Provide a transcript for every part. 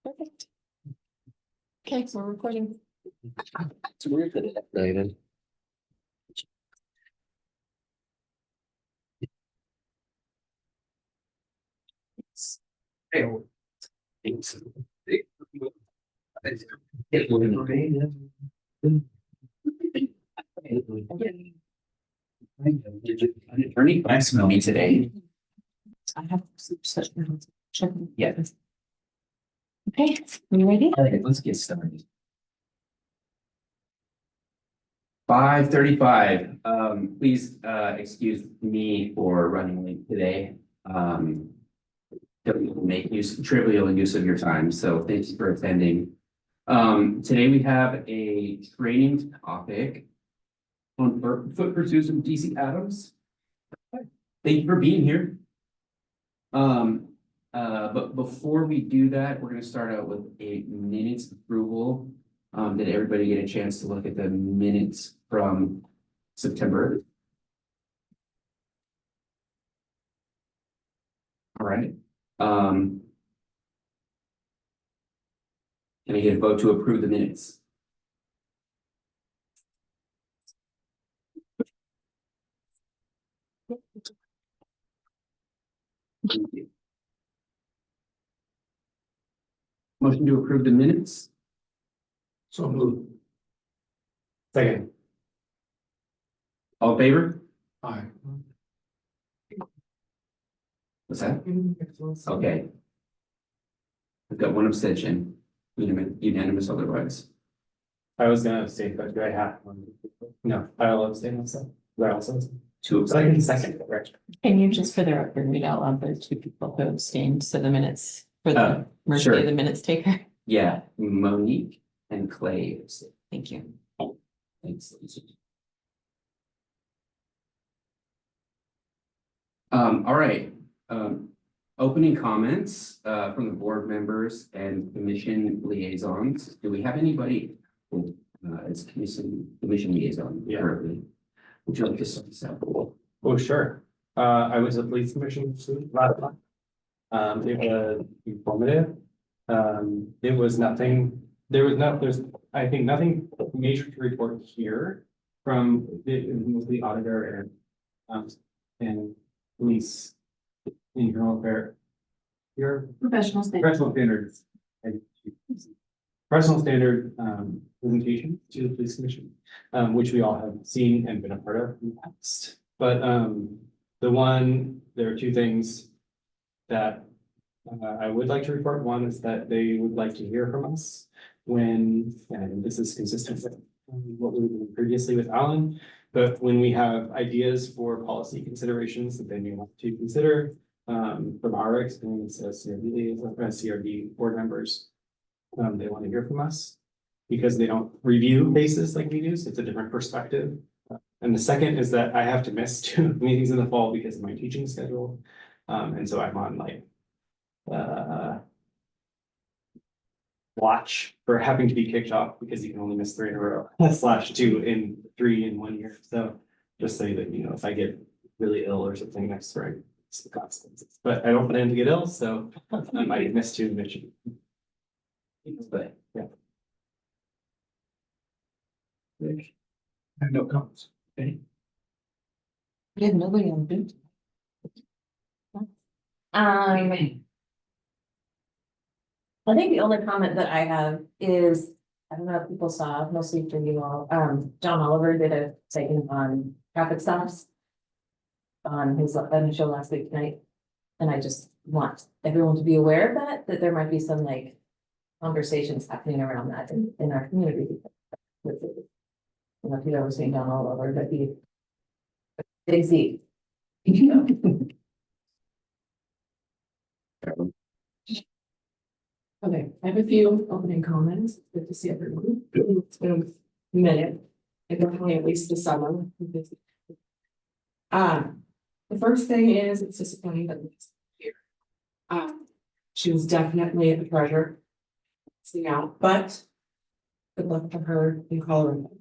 Perfect. Okay, so we're recording. It's weird that it updated. Attorney class me today. I have such. Yeah. Okay, you ready? All right, let's get started. 5:35. Please excuse me for running late today. Don't make trivial use of your time, so thank you for attending. Today we have a training topic on foot pursuits with DC Adams. Thank you for being here. But before we do that, we're gonna start out with a minutes approval. Did everybody get a chance to look at the minutes from September? All right. Can I get a vote to approve the minutes? Thank you. Motion to approve the minutes? So moved. Second. All in favor? Aye. What's that? Okay. I've got one abstention. Unanimous otherwise. I was gonna abstain, but do I have one? No, I'll abstain myself. Is that also? Two So I can abstentions. second, right? Can you just for the record read out loud the two people who abstained, so the minutes for the mercy sure. of the minutes taker? Yeah, Monique and Clay abstained. Thank you. Thanks, Lisa. All right, opening comments, from the board members and commission liaisons. Do we have anybody who, as commission liaison Yeah. currently? Would you like to start this out? Oh, sure. I was at police commission last month. It was informative. It was nothing, there's, I think, nothing major to report here from the auditor and police internal affair. Your Professional standards. professional standards. Professional standard presentation to the police commission, which we all have seen and been a part of in the past. But there are two things that I would like to report. One is that they would like to hear from us when, and this is consistent with what we were doing previously with Alan, but when we have ideas for policy considerations that they may want to consider, from our experience as CRD board members, they want to hear from us because they don't review cases like we do, so it's a different perspective. And the second is that I have to miss 2 meetings in the fall because of my teaching schedule. And so I'm on like watch for having to be kicked off because you can only miss 3 in a row /2 in 3 in 1 year. So just say that, you know, if I get really ill or something next spring, it's the consequences. But I don't plan to get ill, so I might miss 2 missions. But yeah. I have no comments. Okay. We have nobody on boot. I think the only comment that I have is, I don't know if people saw, mostly for you all, John Oliver did a segment on traffic stops on his show last week night. And I just want everyone to be aware of that there might be some like conversations happening around that in our community. You know, if you've ever seen John Oliver, but he Big Z. Okay, I have a few opening comments. Good to see everyone. It's been a minute. And definitely at least the summer. The first thing is it's disappointing that Lisa's here. She was definitely a treasure. Seeing out, but good luck to her in Colorado.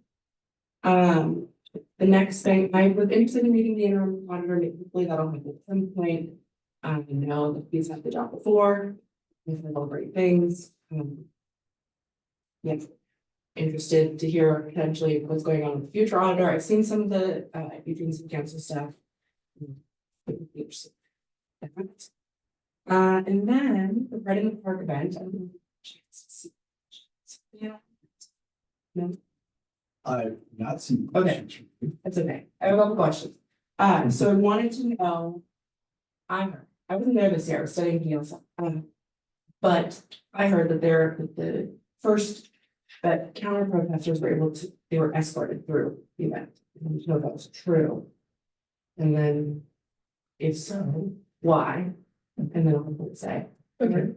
The next thing, I was interested in meeting the interim auditor. Hopefully that'll happen at some point. I know that he's had the job before. We've heard all great things. Yeah, interested to hear potentially what's going on with the future auditor. I've seen some of the, meetings and council stuff. And then the Pride in the Park event. Yeah. No, I've not seen. Okay. questions from you. that's okay. I have a couple questions. So I wanted to know. I wasn't there this year, I was studying PLC. But I heard that the first, that counter protesters were able to, they were escorted through the event. I didn't know if that was true. And then, if so, why? And then I'll say. Okay.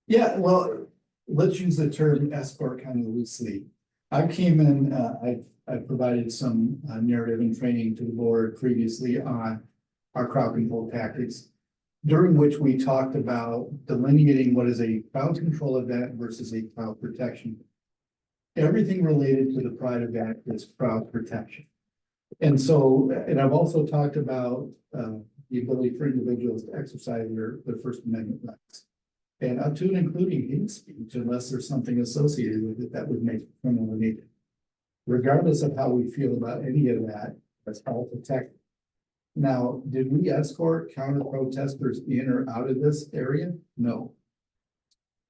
Yeah, well, let's use the term escort kind of loosely. I came in, I've provided some narrative and training to the board previously on our crowd control tactics. During which we talked about delineating what is a crowd control event versus a crowd protection. Everything related to the Pride event is crowd protection. And so, and I've also talked about the ability for individuals to exercise their First Amendment rights. And up to and including hate speech, unless there's something associated with it that would make it criminal in nature. Regardless of how we feel about any of that, that's all protected. Now, did we escort counter protesters in or out of this area? No.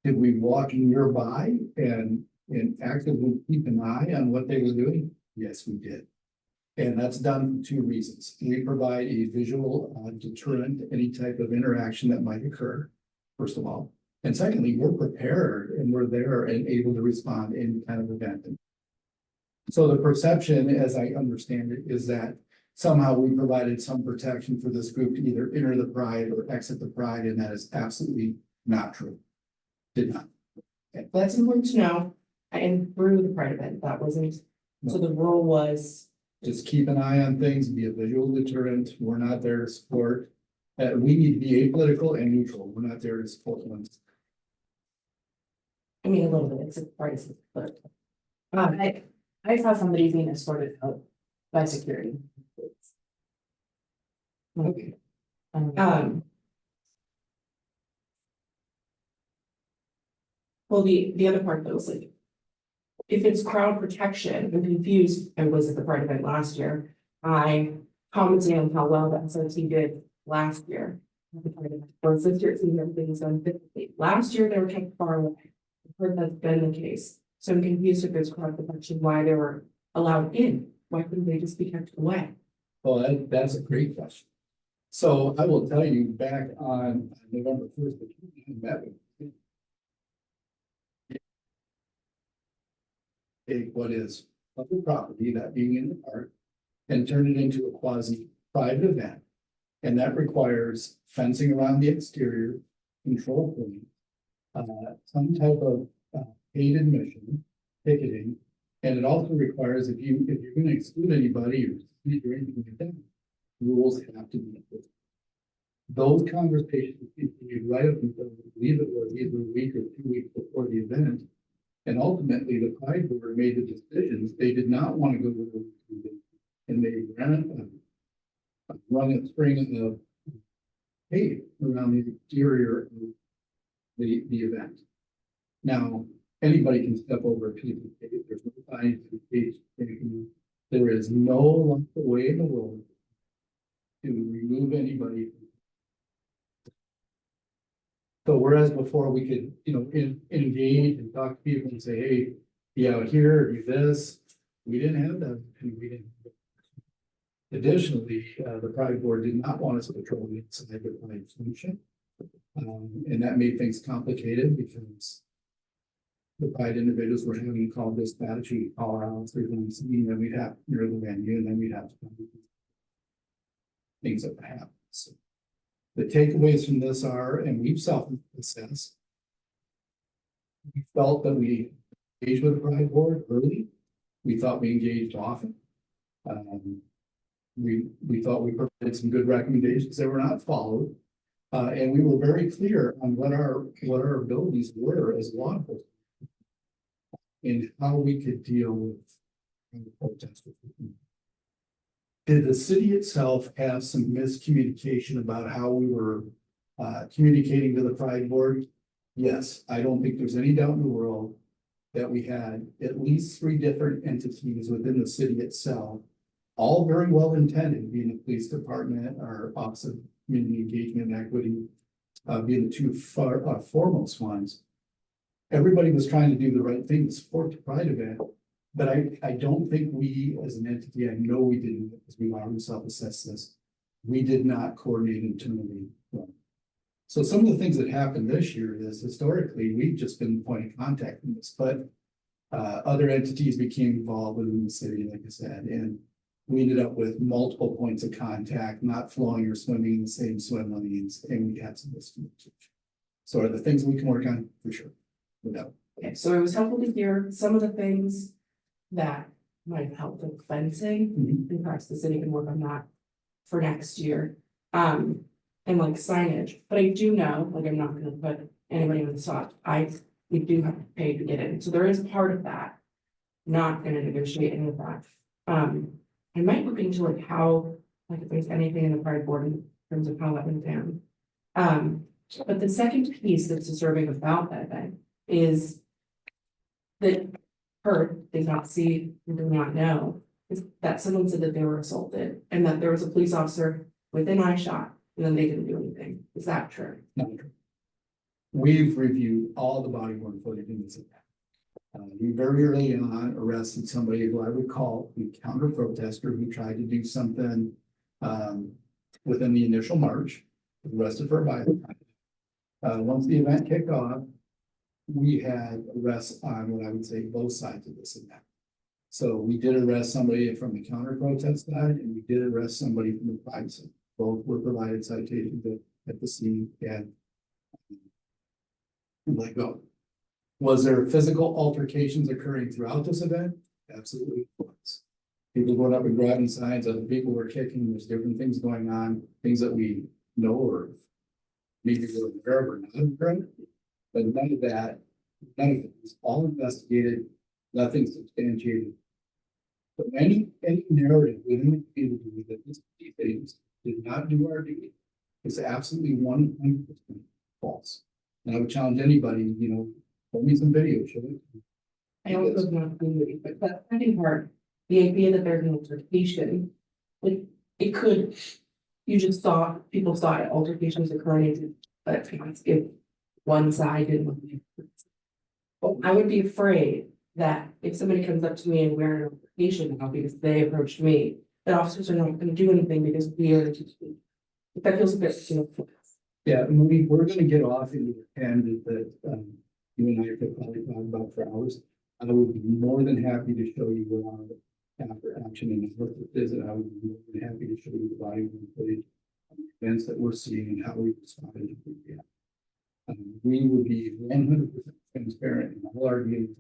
Did we walk nearby and actively keep an eye on what they were doing? Yes, we did. And that's done for two reasons. We provide a visual deterrent to any type of interaction that might occur, first of all. And secondly, we're prepared and we're there and able to respond to any kind of event. So the perception, as I understand it, is that somehow we provided some protection for this group to either enter the Pride or exit the Pride, and that is absolutely not true. Did not. Okay, that's important to know. And through the Pride event, that wasn't, so the rule was, Just keep an eye on things, be a visual deterrent. We're not there to support. We need to be apolitical and neutral. We're not there to support one. I mean, a little bit, it's a partisan, but. I saw somebody being escorted out by security. Okay. Well, the other part that was like. If it's crowd protection, I'm confused, I was at the Pride event last year, I commented on how well the SRT did last year. Or this year, it seems everything's done differently, last year they were kept far away. I've heard that's been the case, so I'm confused if there's crowd protection, why they were allowed in, why couldn't they just be kept away? Well, that's a great question. So I will tell you, back on November 1st, I met with take what is public property, that being in the park, and turn it into a quasi-private event. And that requires fencing around the exterior, control point, some type of paid admission, ticketing. And it also requires, if you're gonna exclude anybody or anything like that, rules have to be enforced. Those conversations continued right up until, I believe it was either a week or 2 weeks before the event. And ultimately, the Pride Board made the decisions. They did not want to go to the, and they ran a string of tape around the exterior of the event. Now, anybody can step over a piece of tape. There's no scientific taken. There is no way in the world to remove anybody. So whereas before we could, engage and talk to people and say, hey, be out here, do this, we didn't have that. And we didn't. Additionally, the Pride Board did not want us to patrol the inside the Pride function. And that made things complicated because the Pride individuals were having to call dispatch, we'd call out 3 times, and then we'd have near the venue, and then we'd have to things that happen. So the takeaways from this are, and we've self-assessed, we felt that we engaged with the Pride Board early. We thought we engaged often. We thought we provided some good recommendations that were not followed. And we were very clear on what our abilities were as law enforcement and how we could deal with the protesters. Did the city itself have some miscommunication about how we were communicating to the Pride Board? yes, I don't think there's any doubt in the world that we had at least 3 different entities within the city itself, all very well intended, being the police department, our Office of Community Engagement and Equity, being the two foremost ones. Everybody was trying to do the right thing to support the Pride event, but I don't think we as an entity, I know we didn't, because we've already self-assessed this. We did not coordinate internally. So some of the things that happened this year is historically, we've just been the point of contact in this, but other entities became involved within the city, like I said, and we ended up with multiple points of contact, not flowing or swimming in the same swim lanes, and we had some miscommunication. So are the things we can work on? For sure. No. Okay, so it was helpful to hear some of the things that might have helped with fencing, and perhaps the city can work on that for next year. And like signage, but I do know, like, I'm not gonna put anybody on the spot, we do have to pay to get in, so there is part of that. Not gonna negotiate any of that. I might look into like how, like if there's anything in the Pride board in terms of how that went down. But the second piece that's disturbing about that event is that did not see, and did not know, is that someone said that they were assaulted and that there was a police officer within eyeshot and then they didn't do anything. Is that true? Not true. We've reviewed all the body worn footage in this event. We very early on arrested somebody who I would call the counter protester who tried to do something within the initial march, arrested for violence. Once the event kicked off, we had arrests on what I would say both sides of this event. So we did arrest somebody from the counter protest side and we did arrest somebody from the Pride side. Both were provided citations at the scene and let go. Was there physical altercations occurring throughout this event? Absolutely was. People going up and grabbing signs, other people were kicking, there's different things going on, things that we know or maybe we're aware of or not aware of. But none of it was all investigated, nothing substantiated. But any narrative within the community that these things did not do our duty is absolutely 100% false. And I would challenge anybody, pull me some video, show it. I also not agree, but that second part, the idea that there's an altercation, like, it could, you just saw, people saw altercations occurring, but if one side didn't want to. But I would be afraid that if somebody comes up to me and we're an altercation now because they approached me, that officers are not gonna do anything because we are. That feels a bit, Yeah, we're gonna get off into the tangent that you and I could probably talk about for hours. I would be more than happy to show you what our after action and what it is, and I would be more than happy to show you the body worn footage of the events that we're seeing and how we responded. We would be 100% transparent in all our dealings.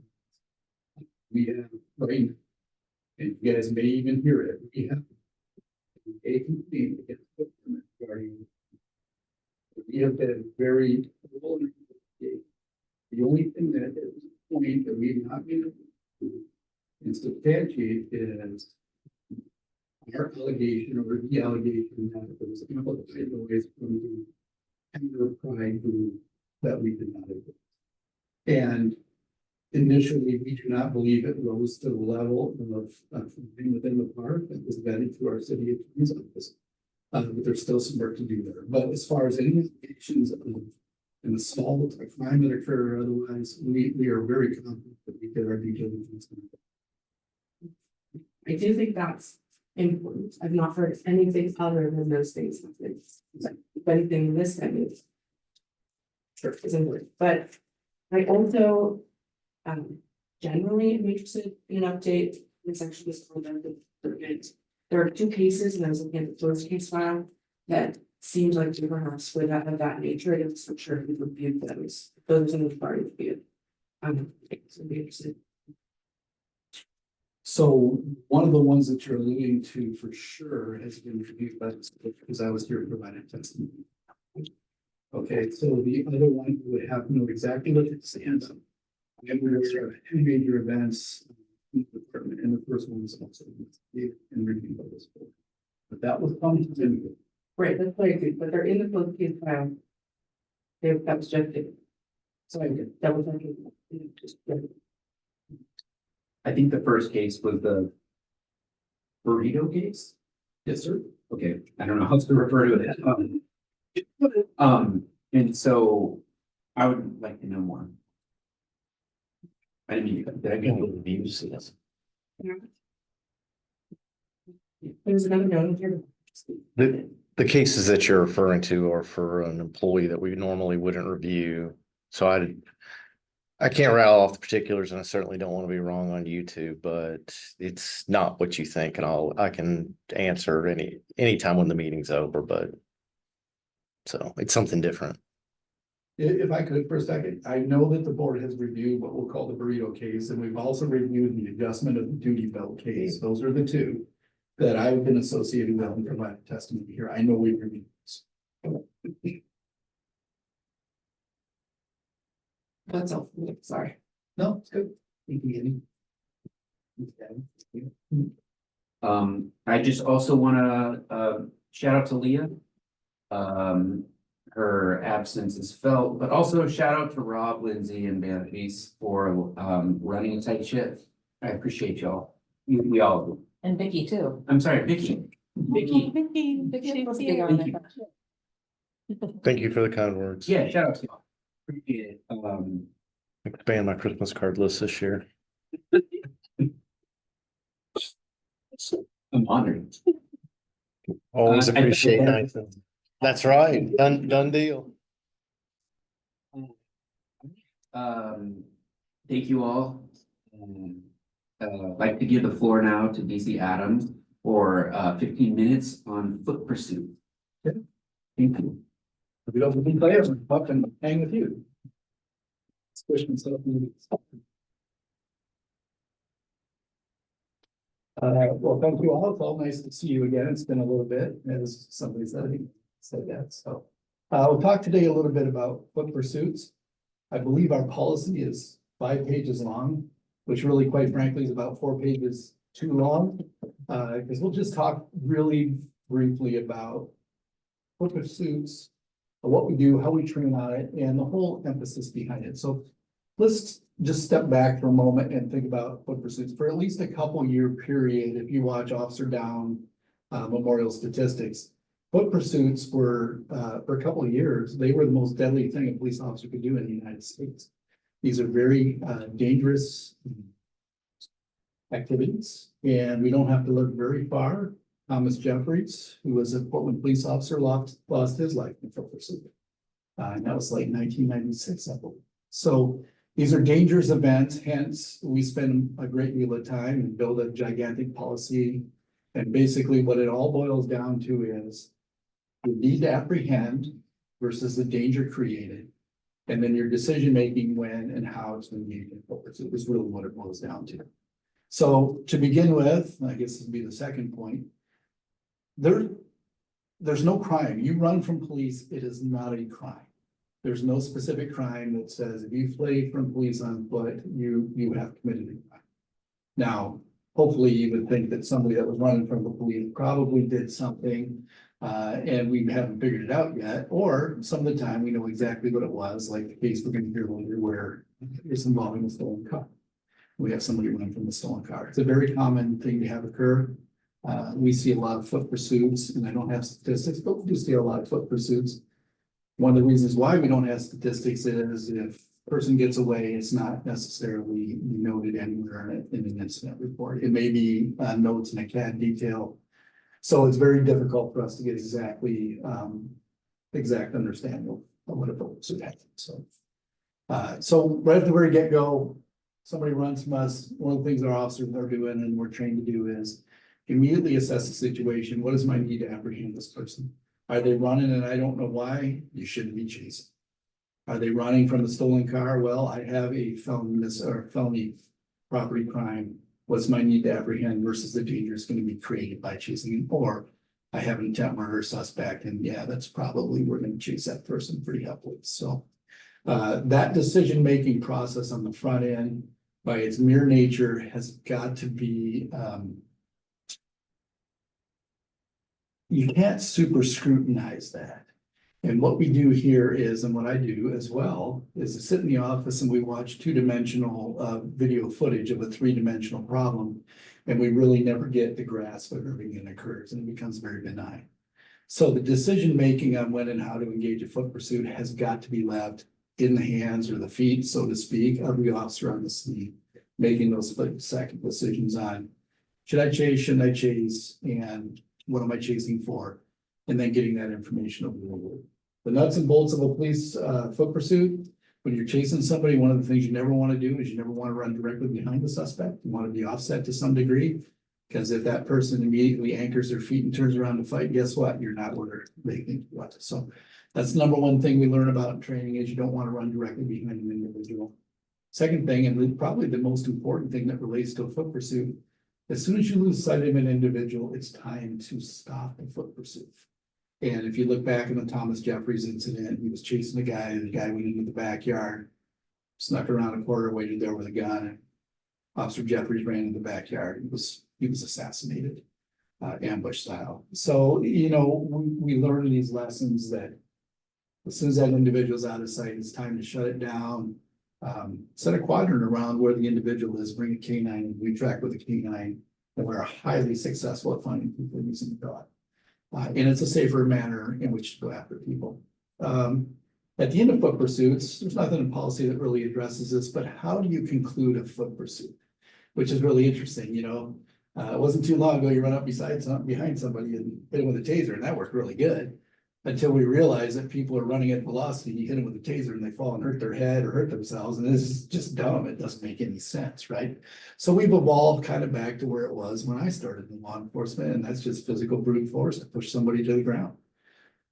We have, right, and you guys may even hear it, we have a complaint against the government regarding. We have been very. The only thing that is a point that we've not been able to do and substantiate is our allegation or the allegation that there was infiltrated noise from the Tender Pride group that we did not agree. And initially, we do not believe it rose to the level of being within the park that was vetted through our city attorney's office. But there's still some work to do there. But as far as any allegations of an assault, a crime that occurred or otherwise, we are very confident that we did our due diligence. I do think that's important. I've not heard anything other than those things. If anything, this time is. Sure, is important, but I also generally am interested in an update in sexual misconduct. There are 2 cases, and I was looking at the first case file that seems like they perhaps would have of that nature. I wasn't sure if we reviewed those. Those in the party reviewed. So be interested. So one of the ones that you're alluding to for sure has been reviewed by the because I was here to provide a testimony. Okay, so the other one would have to know exactly what it stands on. And we have 2 major events in the department, and the first one was also in review by this board. But that was fun to do. Right, that's what I agree, but they're in the closed case file. That was just it. So I did double checking. I think the first case was the burrito case? Yes, sir. Okay, I don't know how to refer to it. And so I would like to know more. I didn't mean to, did I get the views? Yes. There's another note here. The cases that you're referring to are for an employee that we normally wouldn't review. So I can't rattle off the particulars, and I certainly don't want to be wrong on YouTube, but it's not what you think, and I can answer anytime when the meeting's over, but so it's something different. If I could for a second, I know that the board has reviewed what we'll call the burrito case, and we've also reviewed the adjustment of the duty belt case. Those are the two that I've been associated with and provided testimony here. I know we've reviewed this. That's all for me, sorry. No, it's good. Thank you, Andy. I just also wanna, shout out to Leah. Her absence is felt, but also shout out to Rob, Lindsay and Beatrice for, running a tight ship. I appreciate y'all. We all do. And Vicky too. I'm sorry, Vicky. Vicky, Vicky's supposed to be on Thank there. Thank you for the kind words. yeah, shout out to y'all. Appreciate it. Expand my Christmas card list this year. I'm honored. Always I- appreciate nice things. That's right. Done deal. Thank you all. I'd like to give the floor now to DC Adams for 15 minutes on foot pursuit. Okay. Thank you. If you don't think players, up and hang with you. Squish myself. Well, thank you all. It's all nice to see you again. It's been a little bit, as somebody said that, so. We'll talk today a little bit about foot pursuits. I believe our policy is 5 pages long, which really, quite frankly, is about 4 pages too long. Because we'll just talk really briefly about foot pursuits, what we do, how we train on it, and the whole emphasis behind it. So let's just step back for a moment and think about foot pursuits for at least a couple year period. If you watch Officer Down memorial statistics, foot pursuits were for a couple of years, they were the most deadly thing a police officer could do in the United States. These are very dangerous activities, and we don't have to look very far. Thomas Jeffries, who was a Portland police officer, lost his life in foot pursuit. And that was like 1996, I believe. So these are dangerous events, hence we spend a great deal of time and build a gigantic policy. And basically what it all boils down to is the need to apprehend versus the danger created. And then your decision-making when and how it's been used in foot pursuit is really what it boils down to. So to begin with, I guess this would be the second point. There's no crime. You run from police, it is not a crime. There's no specific crime that says if you flee from police on foot, you have committed a crime. Now, hopefully you would think that somebody that was running from the police probably did something and we haven't figured it out yet, or some of the time we know exactly what it was, like the case we're gonna hear later where it's involving a stolen car. We have somebody running from a stolen car. It's a very common thing to have occur. We see a lot of foot pursuits, and I don't have statistics, but we do see a lot of foot pursuits. One of the reasons why we don't have statistics is if a person gets away, it's not necessarily noted anywhere in an incident report. It may be notes in a CAD detail. So it's very difficult for us to get exact understanding of what a foot pursuit happened. So right at the very get-go, somebody runs from us. One of the things our officers are doing and we're trained to do is immediately assess the situation. What is my need to apprehend this person? Are they running and I don't know why? You shouldn't be chasing. Are they running from the stolen car? Well, I have a felony property crime. What's my need to apprehend versus the danger is going to be created by chasing? Or I have an intent murder suspect, and yeah, that's probably, we're going to chase that person pretty heavily. So that decision-making process on the front end, by its mere nature, has got to be you can't super scrutinize that. And what we do here is, and what I do as well, is to sit in the office and we watch two-dimensional video footage of a three-dimensional problem. And we really never get the grasp of everything that occurs, and it becomes very benign. So the decision-making on when and how to engage a foot pursuit has got to be left in the hands or the feet, so to speak, of the officer on the scene, making those split-second decisions on, should I chase, shouldn't I chase, and what am I chasing for? And then getting that information over the road. The nuts and bolts of a police foot pursuit, when you're chasing somebody, one of the things you never want to do is you never want to run directly behind the suspect. You want to be offset to some degree. Because if that person immediately anchors their feet and turns around to fight, guess what? You're not where they think you are. So that's the number one thing we learn about in training is you don't want to run directly behind an individual. Second thing, and probably the most important thing that relates to a foot pursuit, as soon as you lose sight of an individual, it's time to stop the foot pursuit. And if you look back in the Thomas Jeffries incident, he was chasing the guy went into the backyard, snuck around a corner, waited there with a gun. Officer Jeffries ran in the backyard. He was assassinated, ambush style. So, you know, we learn these lessons that as soon as that individual's out of sight, it's time to shut it down. Set a quadrant around where the individual is, bring a canine, we track with a canine, and we're highly successful at finding people using the dog. And it's a safer manner in which to go after people. At the end of foot pursuits, there's nothing in policy that really addresses this, but how do you conclude a foot pursuit? Which is really interesting, you know. It wasn't too long ago, you run up behind somebody and hit them with a taser, and that worked really good. Until we realize that people are running at velocity, you hit them with a taser and they fall and hurt their head or hurt themselves, and this is just dumb, it doesn't make any sense, right? So we've evolved kind of back to where it was when I started in law enforcement, and that's just physical brute force to push somebody to the ground.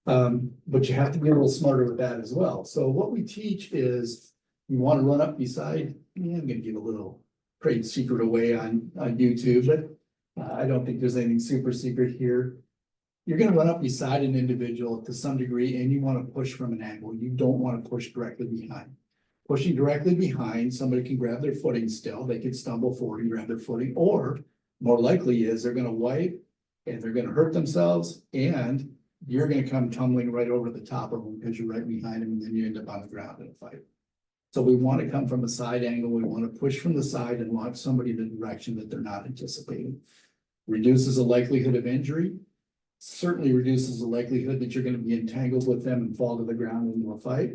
But you have to be a little smarter with that as well. So what we teach is, you want to run up beside, I'm gonna give a little trade secret away on YouTube, but I don't think there's anything super secret here. You're gonna run up beside an individual to some degree and you want to push from an angle. You don't want to push directly behind. Pushing directly behind, somebody can grab their footing still, they could stumble forward and grab their footing, or more likely is they're gonna wipe and they're gonna hurt themselves and you're gonna come tumbling right over the top of them because you're right behind them and then you end up on the ground in a fight. So we want to come from a side angle, we want to push from the side and launch somebody in the direction that they're not anticipating. Reduces the likelihood of injury, certainly reduces the likelihood that you're going to be entangled with them and fall to the ground into a fight.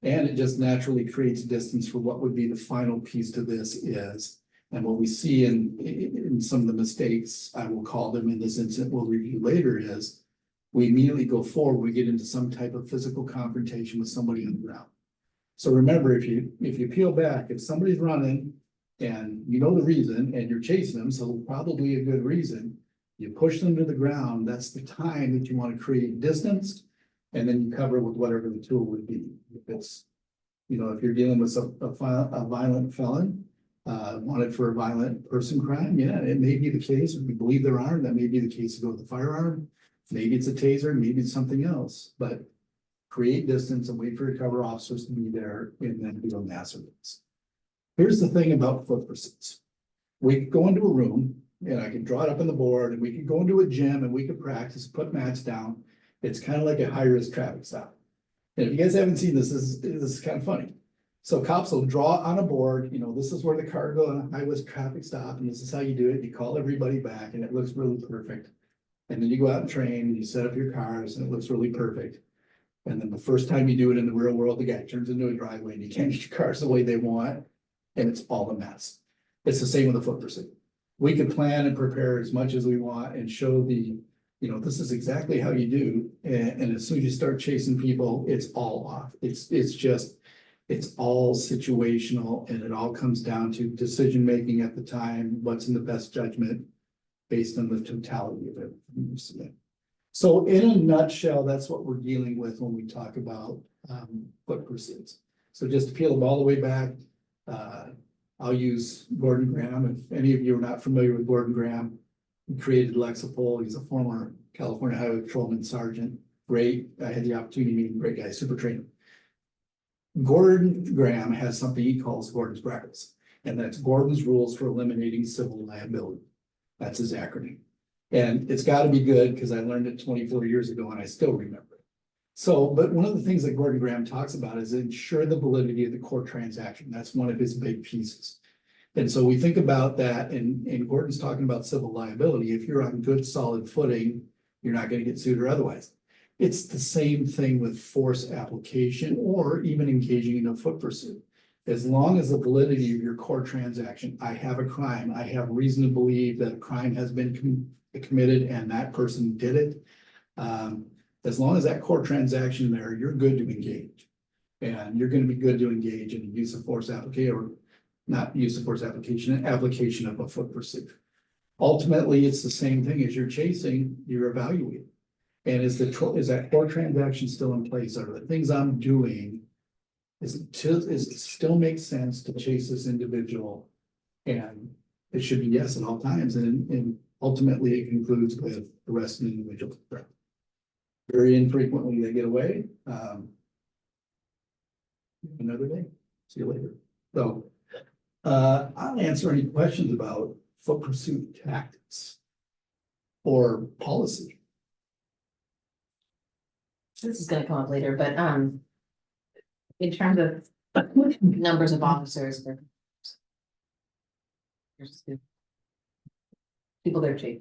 And it just naturally creates distance for what would be the final piece to this is. And what we see in some of the mistakes, I will call them in this incident, we'll review later, is we immediately go forward, we get into some type of physical confrontation with somebody on the ground. So remember, if you peel back, if somebody's running and you know the reason and you're chasing them, so probably a good reason, you push them to the ground, that's the time that you want to create distance. And then you cover with whatever the tool would be. If it's, you know, if you're dealing with a violent felon, wanted for a violent person crime, yeah, it may be the case. If we believe they're armed, that may be the case to go with the firearm. Maybe it's a taser, maybe it's something else, but create distance and wait for your cover officers to be there and then do a massive race. Here's the thing about foot pursuits. We could go into a room and I could draw it up on the board and we could go into a gym and we could practice, put mats down. It's kind of like a high risk traffic stop. And if you guys haven't seen this, this is kind of funny. So cops will draw on a board, you know, this is where the car goes on a high risk traffic stop and this is how you do it. You call everybody back and it looks really perfect. And then you go out and train and you set up your cars and it looks really perfect. And then the first time you do it in the real world, the guy turns into a driveway and you can't get your cars the way they want. And it's all a mess. It's the same with a foot pursuit. We can plan and prepare as much as we want and show the, you know, this is exactly how you do. And as soon as you start chasing people, it's all off. It's all situational and it all comes down to decision making at the time, what's in the best judgment based on the totality of it. So in a nutshell, that's what we're dealing with when we talk about foot pursuits. So just to peel them all the way back, I'll use Gordon Graham. If any of you are not familiar with Gordon Graham, he created Lexipol. He's a former California Highway Patrolman Sergeant. Great. I had the opportunity to meet him. Great guy, super trainer. Gordon Graham has something he calls Gordon's Brackets, and that's Gordon's Rules for Eliminating Civil Liability. That's his acronym. And it's got to be good because I learned it 24 years ago and I still remember it. So, but one of the things that Gordon Graham talks about is ensure the validity of the core transaction. That's one of his big pieces. And so we think about that, and Gordon's talking about civil liability. If you're on good, solid footing, you're not gonna get sued or otherwise. It's the same thing with force application or even engaging in a foot pursuit. As long as the validity of your core transaction, I have a crime, I have reason to believe that a crime has been committed and that person did it. As long as that core transaction there, you're good to engage. And you're gonna be good to engage in use of force application, or not use of force application, application of a foot pursuit. Ultimately, it's the same thing as you're chasing, you're evaluating. And is that core transaction still in place? Are the things I'm doing? Is it still makes sense to chase this individual? And it should be yes at all times, and ultimately it concludes with arresting the individual. Very infrequently they get away. Another day, see you later. So, I'll answer any questions about foot pursuit tactics or policy. This is gonna come up later, but, in terms of numbers of officers. People they're chief,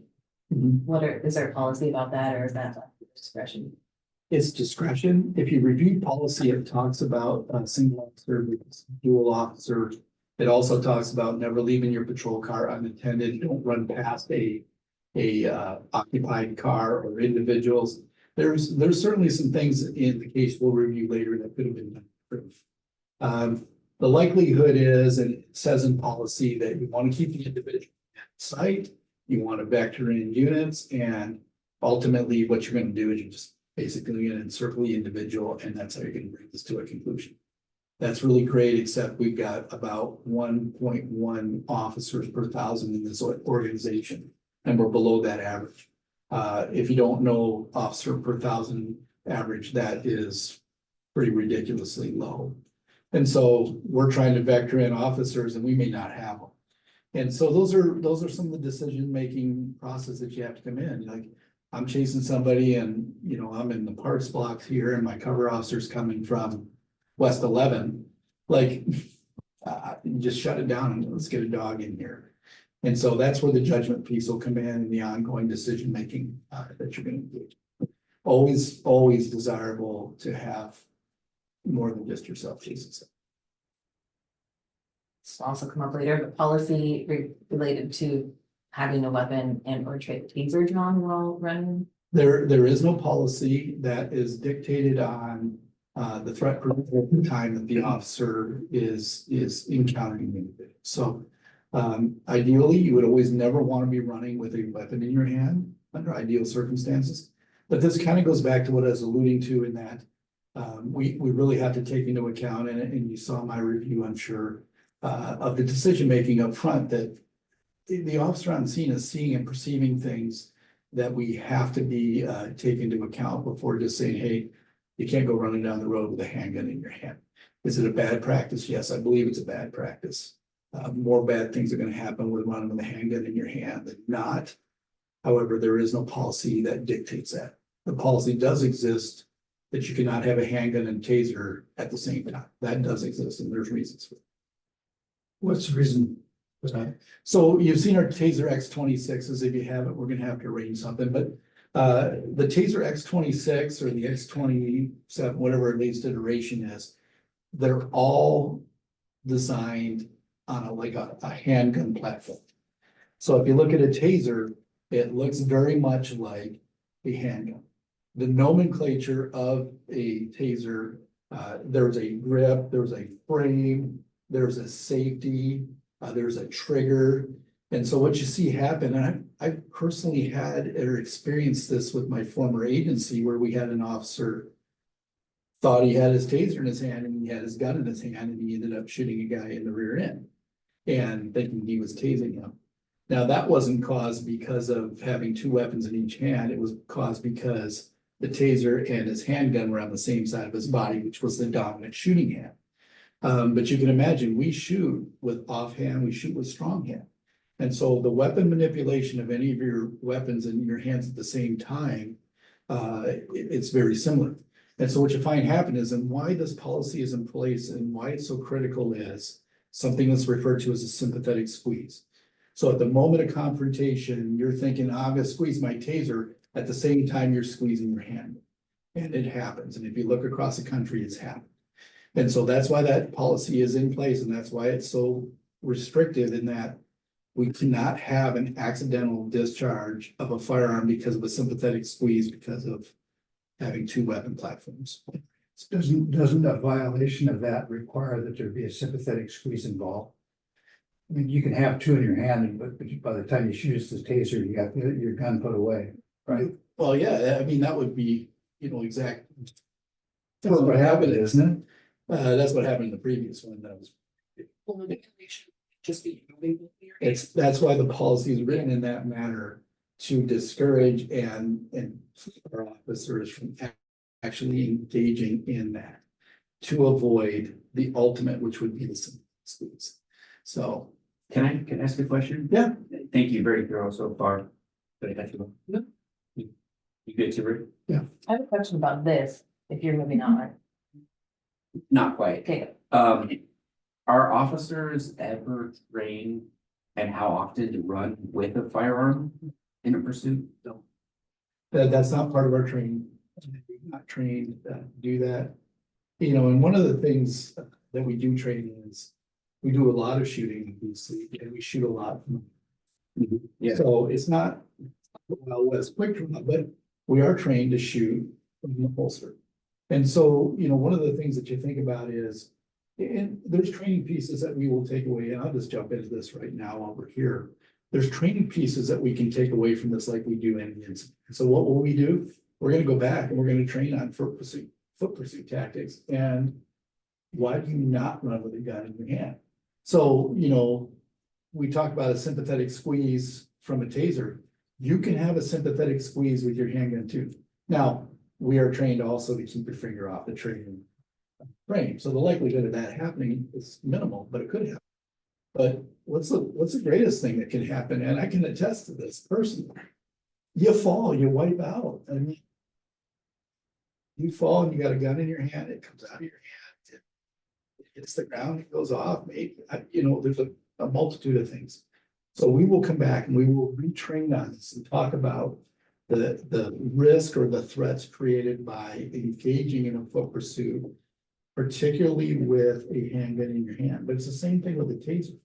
is there a policy about that, or is that discretion? It's discretion. If you review policy, it talks about a single officer, dual officer. It also talks about never leaving your patrol car unattended. Don't run past a occupied car or individuals. There's certainly some things in the case we'll review later that could have been done. The likelihood is, and it says in policy, that you want to keep the individual at site, you want to vector in units, and ultimately what you're going to do is you're just basically going to encircle the individual, and that's how you're going to bring this to a conclusion. That's really great, except we've got about 1.1 officers per thousand in this organization, and we're below that average. If you don't know officer per thousand average, that is pretty ridiculously low. And so we're trying to vector in officers and we may not have them. And so those are some of the decision-making process that you have to come in. Like, I'm chasing somebody and, you know, I'm in the parts blocks here and my cover officer's coming from West 11. Like, just shut it down and let's get a dog in here. And so that's where the judgment piece will come in and the ongoing decision-making that you're gonna engage. Always desirable to have more than just yourself chasing stuff. This will also come up later, but policy related to having a weapon and or taser drawn while running. There is no policy that is dictated on the threat at the time that the officer is encountering the individual. So ideally, you would always never want to be running with a weapon in your hand under ideal circumstances. But this kind of goes back to what I was alluding to in that we really have to take into account, and you saw my review, I'm sure, of the decision-making up front, that the officer on scene is seeing and perceiving things that we have to be take into account before just saying, hey, you can't go running down the road with a handgun in your hand. Is it a bad practice? Yes, I believe it's a bad practice. More bad things are going to happen with running with a handgun in your hand than not. However, there is no policy that dictates that. The policy does exist that you cannot have a handgun and taser at the same time. That does exist, and there's reasons for it. What's the reason for that? So you've seen our TASER X26s. If you haven't, we're gonna have to arrange something, but the TASER X26 or the X27, whatever the latest iteration is, they're all designed on a handgun platform. So if you look at a TASER, it looks very much like a handgun. The nomenclature of a TASER, there's a grip, there's a frame, there's a safety, there's a trigger. And so what you see happen, and I personally had or experienced this with my former agency, where we had an officer thought he had his TASER in his hand and he had his gun in his hand, and he ended up shooting a guy in the rear end and thinking he was tasing him. Now, that wasn't caused because of having two weapons in each hand. It was caused because the TASER and his handgun were on the same side of his body, which was the dominant shooting hand. But you can imagine, we shoot with offhand, we shoot with strong hand. And so the weapon manipulation of any of your weapons in your hands at the same time, it's very similar. And so what you find happen is, and why this policy is in place and why it's so critical is something that's referred to as a sympathetic squeeze. So at the moment of confrontation, you're thinking, I'm gonna squeeze my taser, at the same time you're squeezing your hand. And it happens, and if you look across the country, it's happened. And so that's why that policy is in place, and that's why it's so restrictive in that we cannot have an accidental discharge of a firearm because of a sympathetic squeeze because of having two weapon platforms. Doesn't a violation of that require that there be a sympathetic squeeze involved? I mean, you can have two in your hand, but by the time you shoot the taser, you got your gun put away, right? Well, yeah, I mean, that would be, exact. That's what happened, isn't it? That's what happened in the previous one, that was. Well, the regulation just be. That's why the policy is written in that manner to discourage and keep our officers from actually engaging in that. To avoid the ultimate, which would be the squeeze. So, Can I ask a question? yeah, Thank you, very thorough so far. Did I catch you? No. You good, Timber? I have a question about this, if you're moving on. Not quite. Okay, Are officers ever trained and how often to run with a firearm in a pursuit? No. that's not part of our training. We're not trained to do that. And one of the things that we do train is, we do a lot of shooting, obviously, and we shoot a lot. Yeah. So it's not, well, West quick draw, but we are trained to shoot from the holster. And so, one of the things that you think about is, and there's training pieces that we will take away, and I'll just jump into this right now while we're here. There's training pieces that we can take away from this like we do in the incident. So what will we do? We're gonna go back and we're gonna train on foot pursuit tactics, and why do you not run with a gun in your hand? So, we talk about a sympathetic squeeze from a taser. You can have a sympathetic squeeze with your handgun too. Now, we are trained also to keep your finger off the trigger frame, so the likelihood of that happening is minimal, but it could happen. But what's the greatest thing that can happen? And I can attest to this personally. You fall, you wipe out. I mean, you fall and you got a gun in your hand, it comes out of your hand. It hits the ground, it goes off, maybe, there's a multitude of things. So we will come back and we will retrain on this and talk about the risk or the threats created by engaging in a foot pursuit, particularly with a handgun in your hand. But it's the same thing with a taser.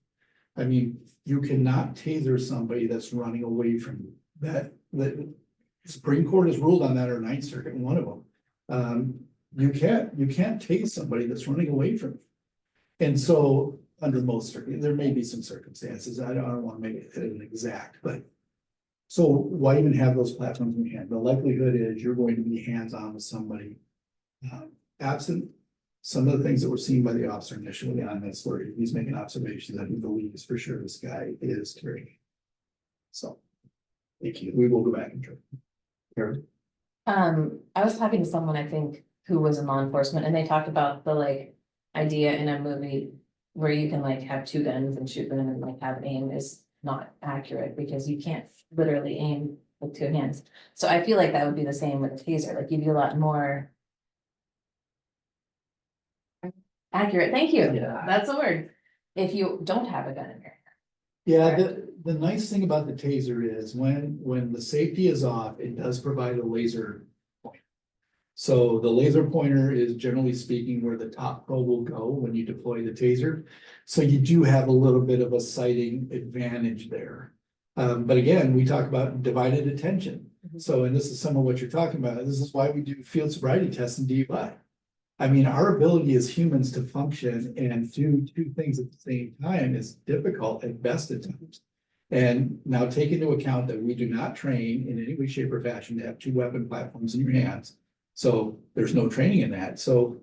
I mean, you cannot taser somebody that's running away from you. The Supreme Court has ruled on that, or Ninth Circuit, one of them. You can't tase somebody that's running away from you. And so, under most there may be some circumstances, I don't want to make it an exact, but. So why even have those platforms in your hand? The likelihood is you're going to be hands-on with somebody. Absent some of the things that were seen by the officer initially on this, where he's making observations that he believes for sure this guy is carrying. So, thank you. We will go back and try. Karen? I was talking to someone, I think, who was in law enforcement, and they talked about the idea in a movie where you can have two guns and shoot them and have aim is not accurate because you can't literally aim with two hands. So I feel like that would be the same with a taser, you'd be a lot more accurate. Thank you. Yeah. That's a word. If you don't have a gun in your hand. Yeah, the nice thing about the taser is when the safety is off, it does provide a laser pointer. So the laser pointer is generally speaking where the top probe will go when you deploy the taser. So you do have a little bit of a sighting advantage there. But again, we talk about divided attention. So, and this is some of what you're talking about. This is why we do field sobriety tests and DUI. I mean, our ability as humans to function and do two things at the same time is difficult at best at times. And now take into account that we do not train in any way, shape, or fashion to have two weapon platforms in your hands. So there's no training in that. So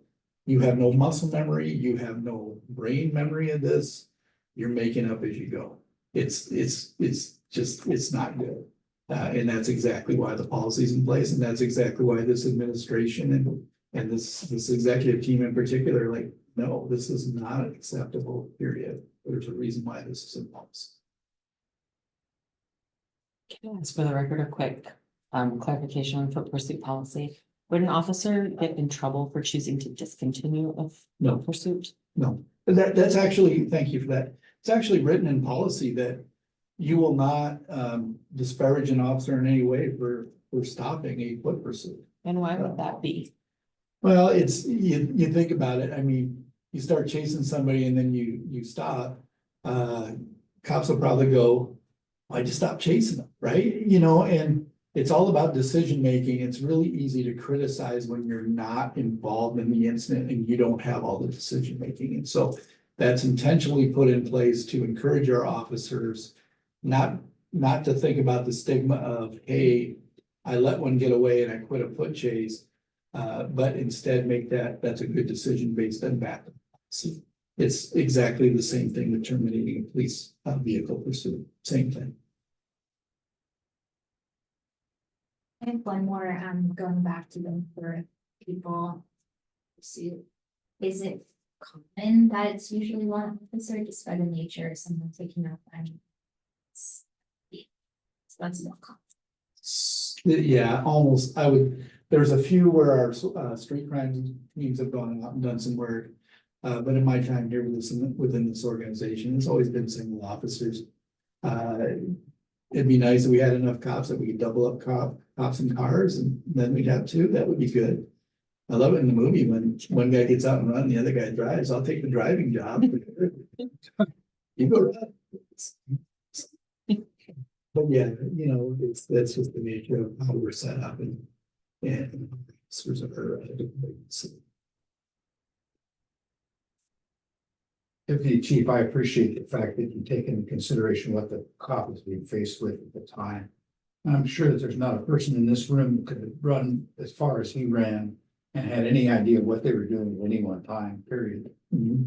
you have no muscle memory, you have no brain memory of this. You're making up as you go. It's not good. And that's exactly why the policy's in place, and that's exactly why this administration and this executive team in particular, no, this is not an acceptable period. There's a reason why this is in place. Can I ask for the record a quick clarification on foot pursuit policy? Would an officer get in trouble for choosing to discontinue a No. pursuit? No, that's actually, thank you for that. It's actually written in policy that you will not disparage an officer in any way for stopping a foot pursuit. And why would that be? Well, it's, you think about it, I mean, you start chasing somebody and then you stop. Cops will probably go, why'd you stop chasing them, right? You know, and it's all about decision making. It's really easy to criticize when you're not involved in the incident and you don't have all the decision making. And so that's intentionally put in place to encourage our officers not to think about the stigma of, hey, I let one get away and I quit a foot chase. But instead make that's a good decision based on that. See, it's exactly the same thing with terminating a police vehicle pursuit, same thing. I have one more, going back to them for people. Pursuit. Is it common that it's usually one officer just by the nature of someone taking out time? So that's more common. Yeah, almost, there's a few where our street crime teams have gone out and done some work. But in my time here within this organization, it's always been single officers. It'd be nice if we had enough cops that we could double up cops in cars, and then we'd have two, that would be good. I love it in the movie when one guy gets out and runs, the other guy drives. I'll take the driving job. You go run. But yeah, you know, that's just the nature of how we're set up and officers are. Deputy Chief, I appreciate the fact that you take into consideration what the cop is being faced with at the time. And I'm sure that there's not a person in this room who could run as far as he ran and had any idea what they were doing at any one time, period.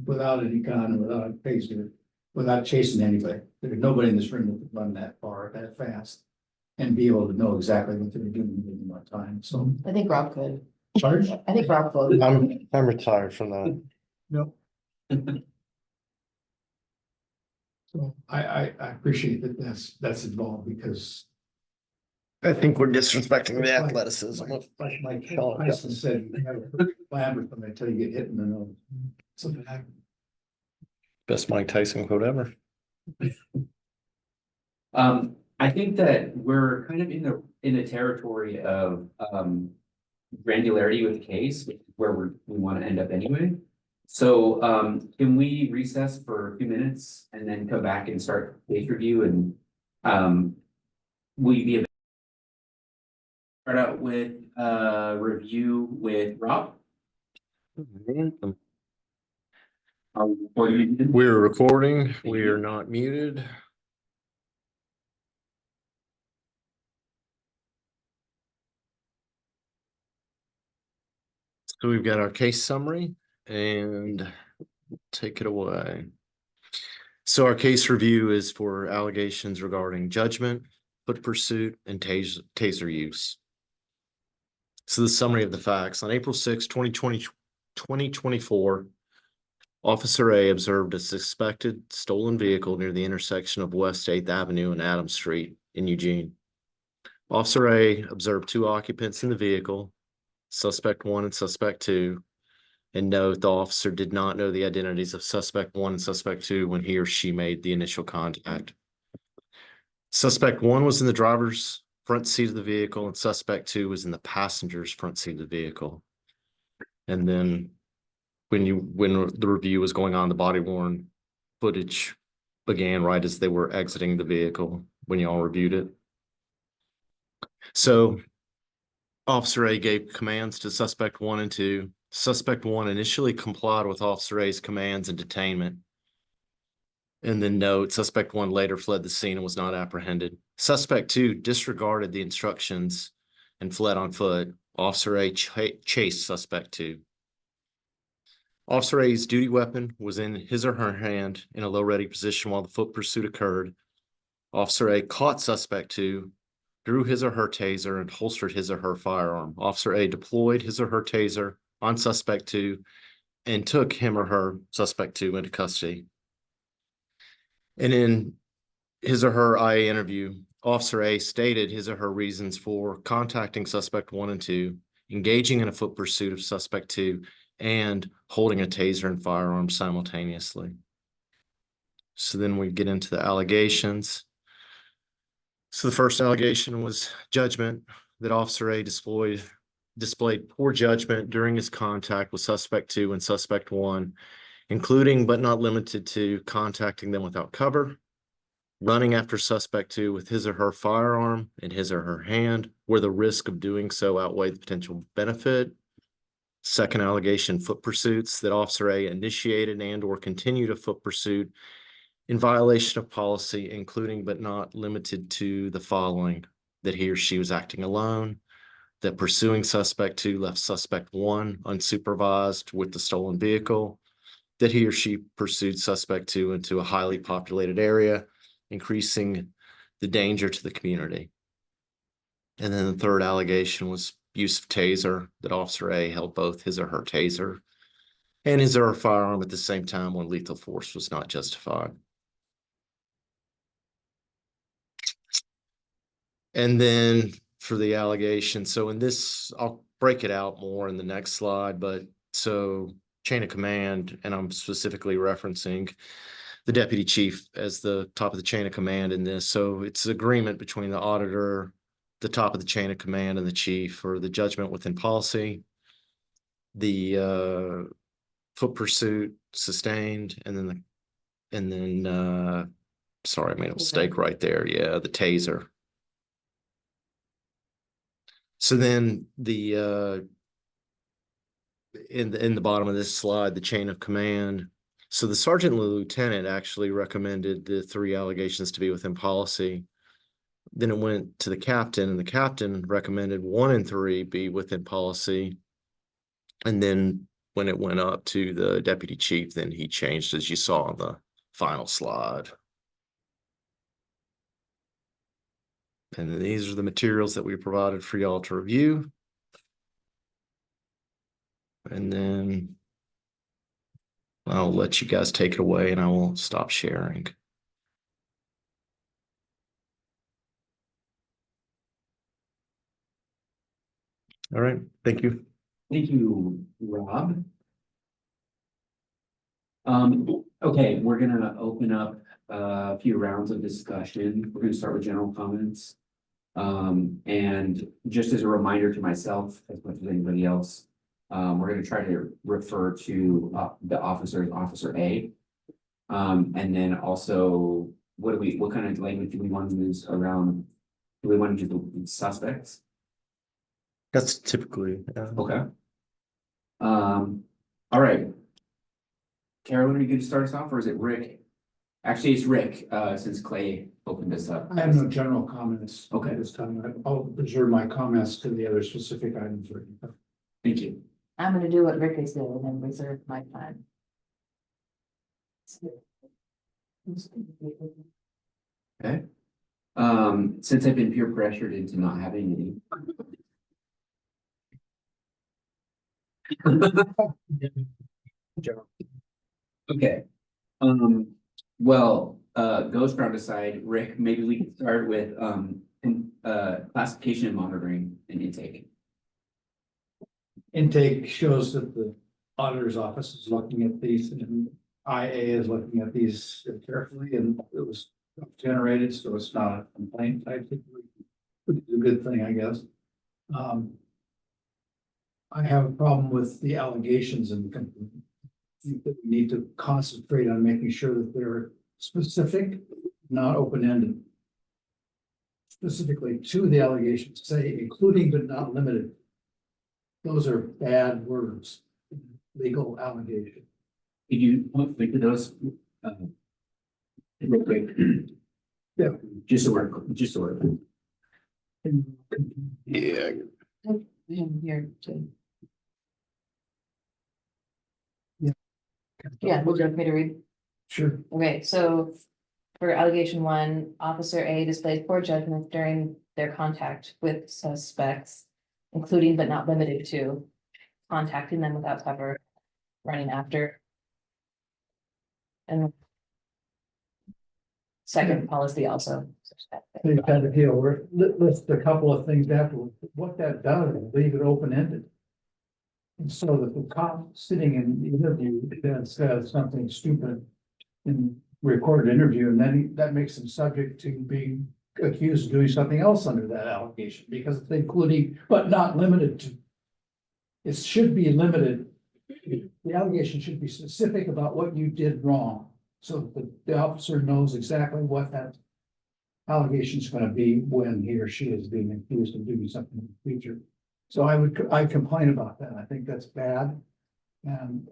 Without any gun, without a taser, without chasing anybody. There's nobody in this room that could run that far, that fast. And be able to know exactly what they were doing at any one time, so. I think Rob could. Pardon? I think Rob could. I'm retired from that. No. So I appreciate that that's involved because. I think we're disrespecting the Like- athleticism of. Like Mike Tyson said, you have a perfect plan with them until you get hit in the nose. Something happened. Best Mike Tyson quote ever. I think that we're kind of in the territory of granularity with the case, which is where we want to end up anyway. So can we recess for a few minutes and then come back and start case review, and will you be start out with review with Rob? We're recording. We are not muted. So we've got our case summary and take it away. So our case review is for allegations regarding judgment, foot pursuit, and taser use. So the summary of the facts: on April 6, 2024, Officer A observed a suspected stolen vehicle near the intersection of West 8th Avenue and Adams Street in Eugene. Officer A observed two occupants in the vehicle, suspect 1 and suspect 2. And note, the officer did not know the identities of suspect 1 and suspect 2 when he or she made the initial contact. Suspect 1 was in the driver's front seat of the vehicle, and suspect 2 was in the passenger's front seat of the vehicle. And then when the review was going on, the body worn footage began right as they were exiting the vehicle when y'all reviewed it. So Officer A gave commands to suspect 1 and 2. Suspect 1 initially complied with Officer A's commands and detainment. And then note, suspect 1 later fled the scene and was not apprehended. Suspect 2 disregarded the instructions and fled on foot. Officer A chased suspect 2. Officer A's duty weapon was in his or her hand in a low ready position while the foot pursuit occurred. Officer A caught suspect 2, drew his or her taser, and holstered his or her firearm. Officer A deployed his or her taser on suspect 2 and took him or her suspect 2 into custody. And in his or her IA interview, Officer A stated his or her reasons for contacting suspect 1 and 2. engaging in a foot pursuit of suspect 2, and holding a taser and firearm simultaneously. So then we get into the allegations. So the first allegation was judgment, that Officer A displayed poor judgment during his contact with suspect 2 and suspect 1, including but not limited to contacting them without cover, running after suspect 2 with his or her firearm in his or her hand, where the risk of doing so outweighed the potential benefit. Second allegation, foot pursuits, that Officer A initiated and or continued a foot pursuit in violation of policy, including but not limited to the following: that he or she was acting alone, that pursuing suspect 2 left suspect 1 unsupervised with the stolen vehicle, that he or she pursued suspect 2 into a highly populated area, increasing the danger to the community. And then the third allegation was use of taser, that Officer A held both his or her taser and his or her firearm at the same time when lethal force was not justified. And then for the allegation, so in this, I'll break it out more in the next slide, but so chain of command, and I'm specifically referencing the deputy chief as the top of the chain of command in this. So it's agreement between the auditor, the top of the chain of command, and the chief for the judgment within policy, the foot pursuit sustained, and then sorry, I made a mistake right there. Yeah, the taser. So then the in the bottom of this slide, the chain of command. So the sergeant and the lieutenant actually recommended the 3 allegations to be within policy. Then it went to the captain, and the captain recommended 1 and 3 be within policy. And then when it went up to the deputy chief, then he changed, as you saw on the final slide. And then these are the materials that we provided for y'all to review. And then I'll let you guys take it away, and I will stop sharing. All right, thank you. Thank you, Rob. Okay, we're gonna open up a few rounds of discussion. We're gonna start with general comments. And just as a reminder to myself, as much as anybody else, we're gonna try to refer to the officer as Officer A. And then also, what kind of language do we want to use around, do we want to do the suspects? That's typically, Okay. All right. Carolyn, are you good to start us off, or is it Rick? Actually, it's Rick, since Clay opened this up. I have no general comments. Okay. At this time. I'll reserve my comments to the other specific items. Thank you. I'm gonna do what Rick is doing and reserve my time. Okay. Since I've been peer pressured into not having any. Okay. Well, ghost round aside, Rick, maybe we can start with classification and monitoring and intake. Intake shows that the auditor's office is looking at these, and IA is looking at these carefully, and it was generated, so it's not a complaint type thing, which is a good thing, I guess. I have a problem with the allegations and that we need to concentrate on making sure that they're specific, not open-ended. Specifically to the allegations, say including but not limited. Those are bad words, legal allegation. Could you point to those? Real quick. Yeah. Just so we're. yeah. Him here too. Yeah, would you like me to read? Sure. Okay, so for allegation 1, Officer A displayed poor judgment during their contact with suspects, including but not limited to contacting them without cover, running after. And second policy also. They've got to deal with, list a couple of things afterwards. What that does is leave it open-ended. And so that the cop sitting in the interview then says something stupid in recorded interview, and then that makes him subject to being accused of doing something else under that allegation, because it's including, but not limited to. It should be limited. The allegation should be specific about what you did wrong, so that the officer knows exactly what that allegation is going to be when he or she is being accused of doing something in the future. So I'd complain about that. I think that's bad. And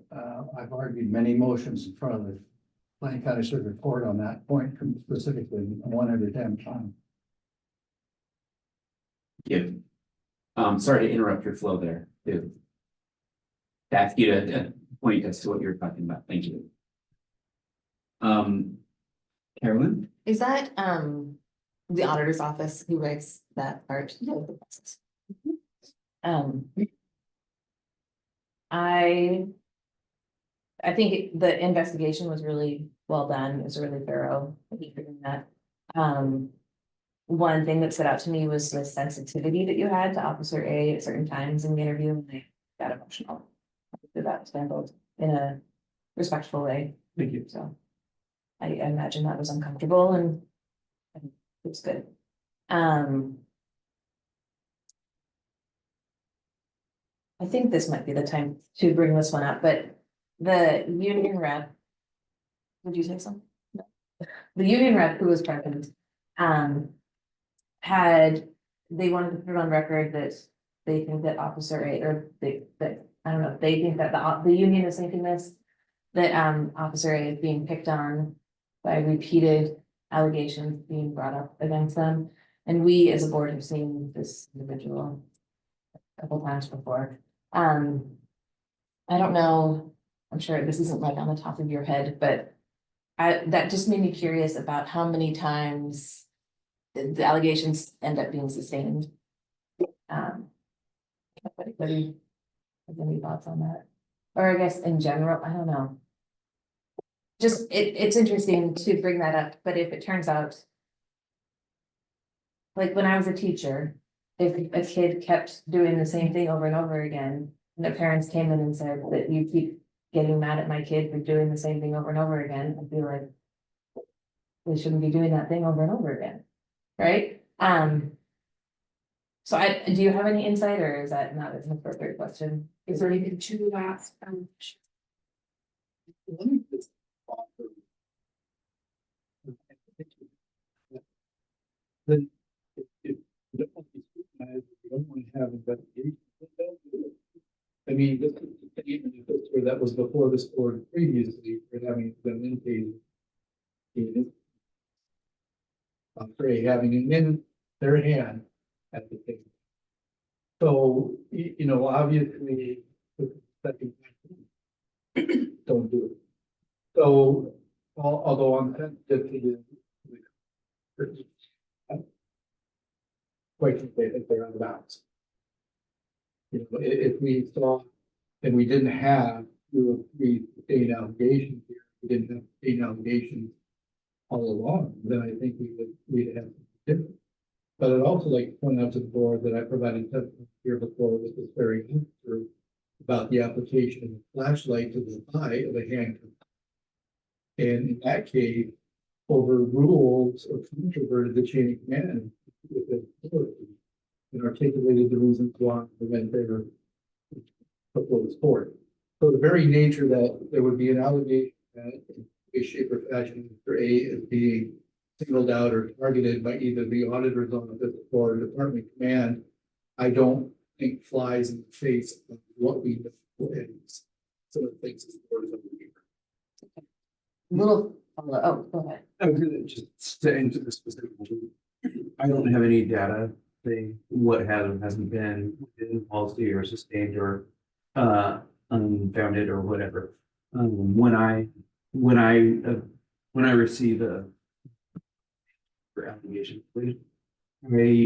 I've argued many motions in front of the Plain County Circuit Court on that point specifically, one every damn time. Yeah. Sorry to interrupt your flow there, too. To ask you to point as to what you're talking about. Thank you. Carolyn? Is that, the auditor's office who writes that part of the process? I think the investigation was really well done. It was really thorough. Thank you for doing that. One thing that stood out to me was the sensitivity that you had to Officer A at certain times in the interview, and I got emotional. Did that handled in a respectful way. Thank you. So I imagine that was uncomfortable and it's good. I think this might be the time to bring this one up, but the union rep. Would you say something? No. The union rep who was present, they wanted to put it on record that they think that Officer A, or I don't know, they think that the union is thinking this, that Officer A is being picked on by repeated allegations being brought up against them. And we as a board have seen this individual a couple times before. I don't know, I'm sure this isn't like on the top of your head, but that just made me curious about how many times the allegations end up being sustained. Anybody have any thoughts on that? Or I guess in general, I don't know. Just, it's interesting to bring that up, but if it turns out. Like when I was a teacher, if a kid kept doing the same thing over and over again, and the parents came in and said that you keep getting mad at my kid for doing the same thing over and over again, I'd be like, they shouldn't be doing that thing over and over again, right? So do you have any insight, or is that not an appropriate question? Is there anything to that? Let me just offer. Then if you don't want to be scrutinized, if you don't want to have investigation, then don't do it. I mean, this is even if it's where that was before this board previously, for having been indicated. Having it in their hand at the table. So, you know, obviously, don't do it. So, although I'm sensitive to the quite frankly, I think they're out of bounds. You know, if we saw and we didn't have 2 or 3 sustained allegations here, we didn't have sustained allegations all along, then I think we'd have something different. But I'd also like to point out to the board that I provided testimony here before with this very answer about the application of a flashlight to the eye of a handcuff. And in that case, overruled or controverted the chain of command with the authority and articulated the reasons why they went there before this board. So the very nature that there would be an allegation that in a shape or fashion, Mr. A is being singled out or targeted by either the auditor's office or department command, I don't think flies in the face of what we know is some of the things this board is over here. Little, oh, go ahead. I was gonna just stay into the specific. I don't have any data saying what has or hasn't been within policy or sustained or unfounded or whatever. When I receive a allegation, I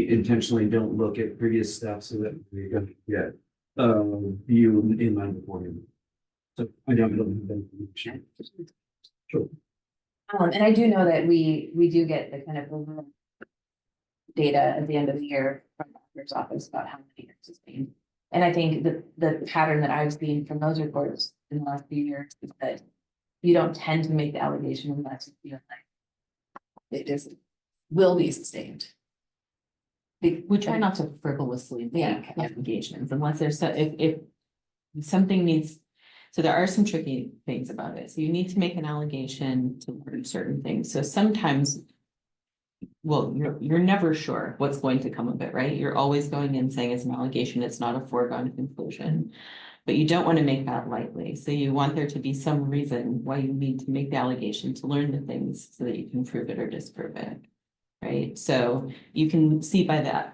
intentionally don't look at previous stuff so that we don't get view in line before him. So I don't know the information. Sure. And I do know that we do get the kind of overall data at the end of the year from the auditor's office about how many years it's been. And I think the pattern that I've seen from those reports in the last few years is that you don't tend to make the allegation unless you feel like it is, will be sustained. We try not to frivolously Yeah. make allegations unless there's, if something needs. So there are some tricky things about it. So you need to make an allegation to learn certain things. So sometimes. Well, you're never sure what's going to come of it, right? You're always going in saying it's an allegation, it's not a foregone conclusion. But you don't want to make that lightly. So you want there to be some reason why you need to make the allegation to learn the things so that you can prove it or disprove it. Right? So you can see by that,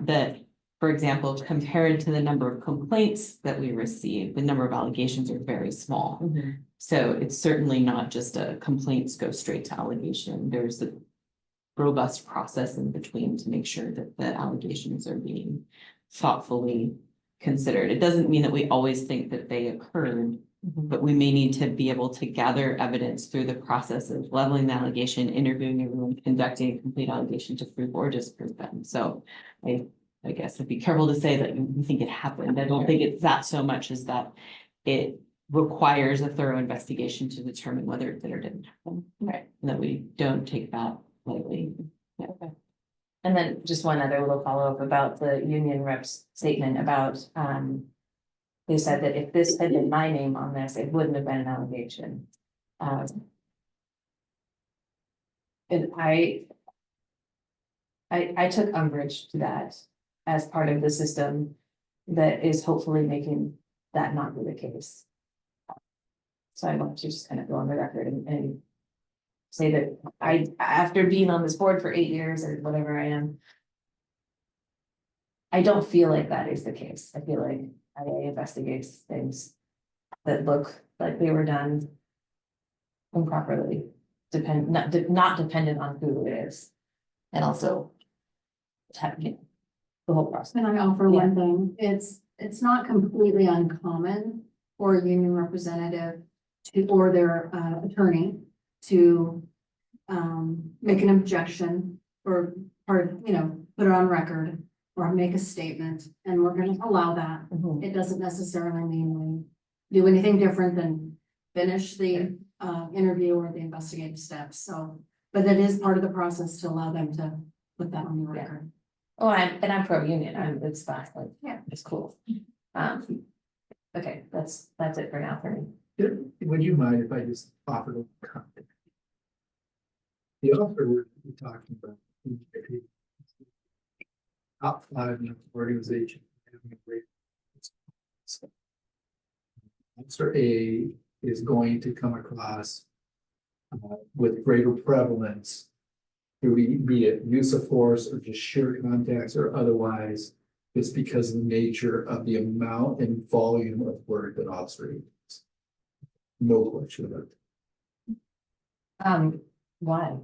for example, compared to the number of complaints that we receive, the number of allegations are very small. So it's certainly not just a complaints go straight to allegation. There's a robust process in between to make sure that the allegations are being thoughtfully considered. It doesn't mean that we always think that they occurred, but we may need to be able to gather evidence through the process of leveling the allegation, interviewing everyone, conducting a complete allegation to prove or disprove them. So I guess I'd be careful to say that we think it happened. I don't think it's that so much as that it requires a thorough investigation to determine whether it did or didn't happen. Right. And that we don't take that lightly. Okay. And then just one other little follow-up about the union rep's statement about, they said that if this had been my name on this, it wouldn't have been an allegation. And I took umbrage to that as part of the system that is hopefully making that not be the case. So I want to just kind of go on the record and say that after being on this board for 8 years or whatever I am, I don't feel like that is the case. I feel like IA investigates things that look like they were done improperly, not dependent on who it is. And also the whole process. Can I offer one thing? It's not completely uncommon for a union representative to, or their attorney to make an objection or put it on record or make a statement, and we're gonna allow that. It doesn't necessarily mean we do anything different than finish the interview or the investigative steps. So, but it is part of the process to allow them to put that on the record. Oh, I'm pro-union, it's fine, like, Yeah. it's cool. Okay, that's it for now for me. Would you mind if I just offered a comment? The offer we're talking about. Top 5 in the organization. Having a great. Answer A is going to come across. With greater prevalence. Be it use of force or just sheer contacts or otherwise. It's because of the nature of the amount and volume of work that officer does. No question about it. Why?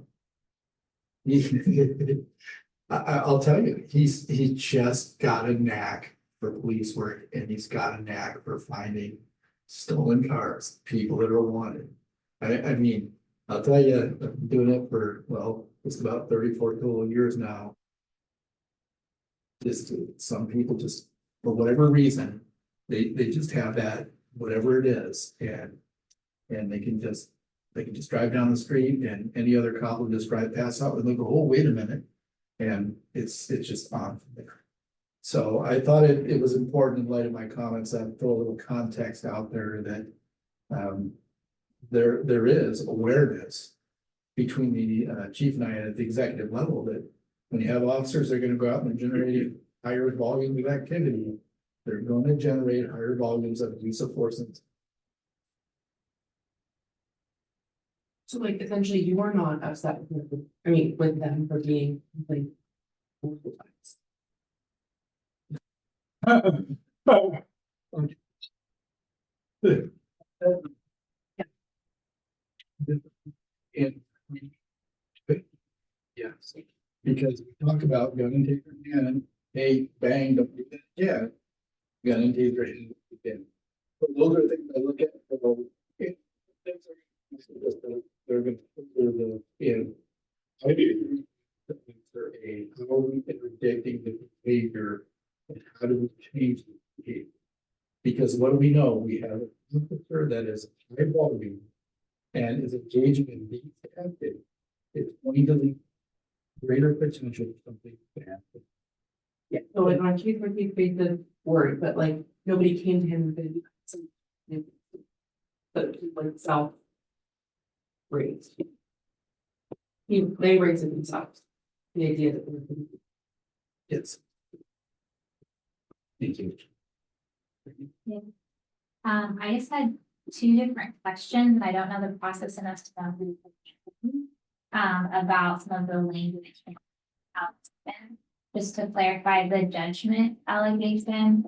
I'll tell you, he just got a knack for police work and he's got a knack for finding stolen cars, people that are wanted. I mean, I'll tell you, I've been doing it for, well, it's about 34 total years now. Just some people just, for whatever reason, they just have that, whatever it is, and they can just drive down the street and any other cop will just drive past out and they go, oh, wait a minute. And it's just on from there. So I thought it was important in light of my comments that throw a little context out there that there is awareness between the chief and I at the executive level that when you have officers, they're going to go out and generate higher volumes of activity. They're going to generate higher volumes of use of force. So like essentially you are not upset with with them for being like. Yes, because we talk about gun and taser and hey, bang, don't do that again. Gun and taser again. But those are the things I look at. They're gonna, I do. How are we predicting the behavior and how do we change the behavior? Because what do we know? We have an officer that is high volume and is engaging in these tactics. It's going to lead greater potential for something to happen. Yeah, so in our case, we faced the word, but like, nobody came to him with it. But like self. Raised. They raised it themselves. The idea that. Yes. Thank you. I just had two different questions. I don't know the process enough to know who. About some of the language. Just to clarify the judgment allegation,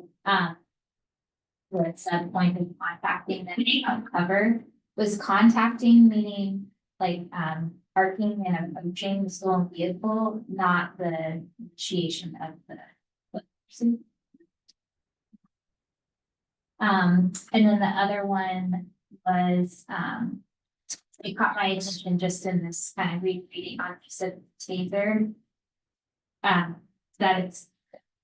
where it said point of contacting that they uncovered, was contacting meaning like, parking and approaching the stolen vehicle, not the initiation of the pursuit. And then the other one was, it caught my attention just in this kind of reading on just a taser. That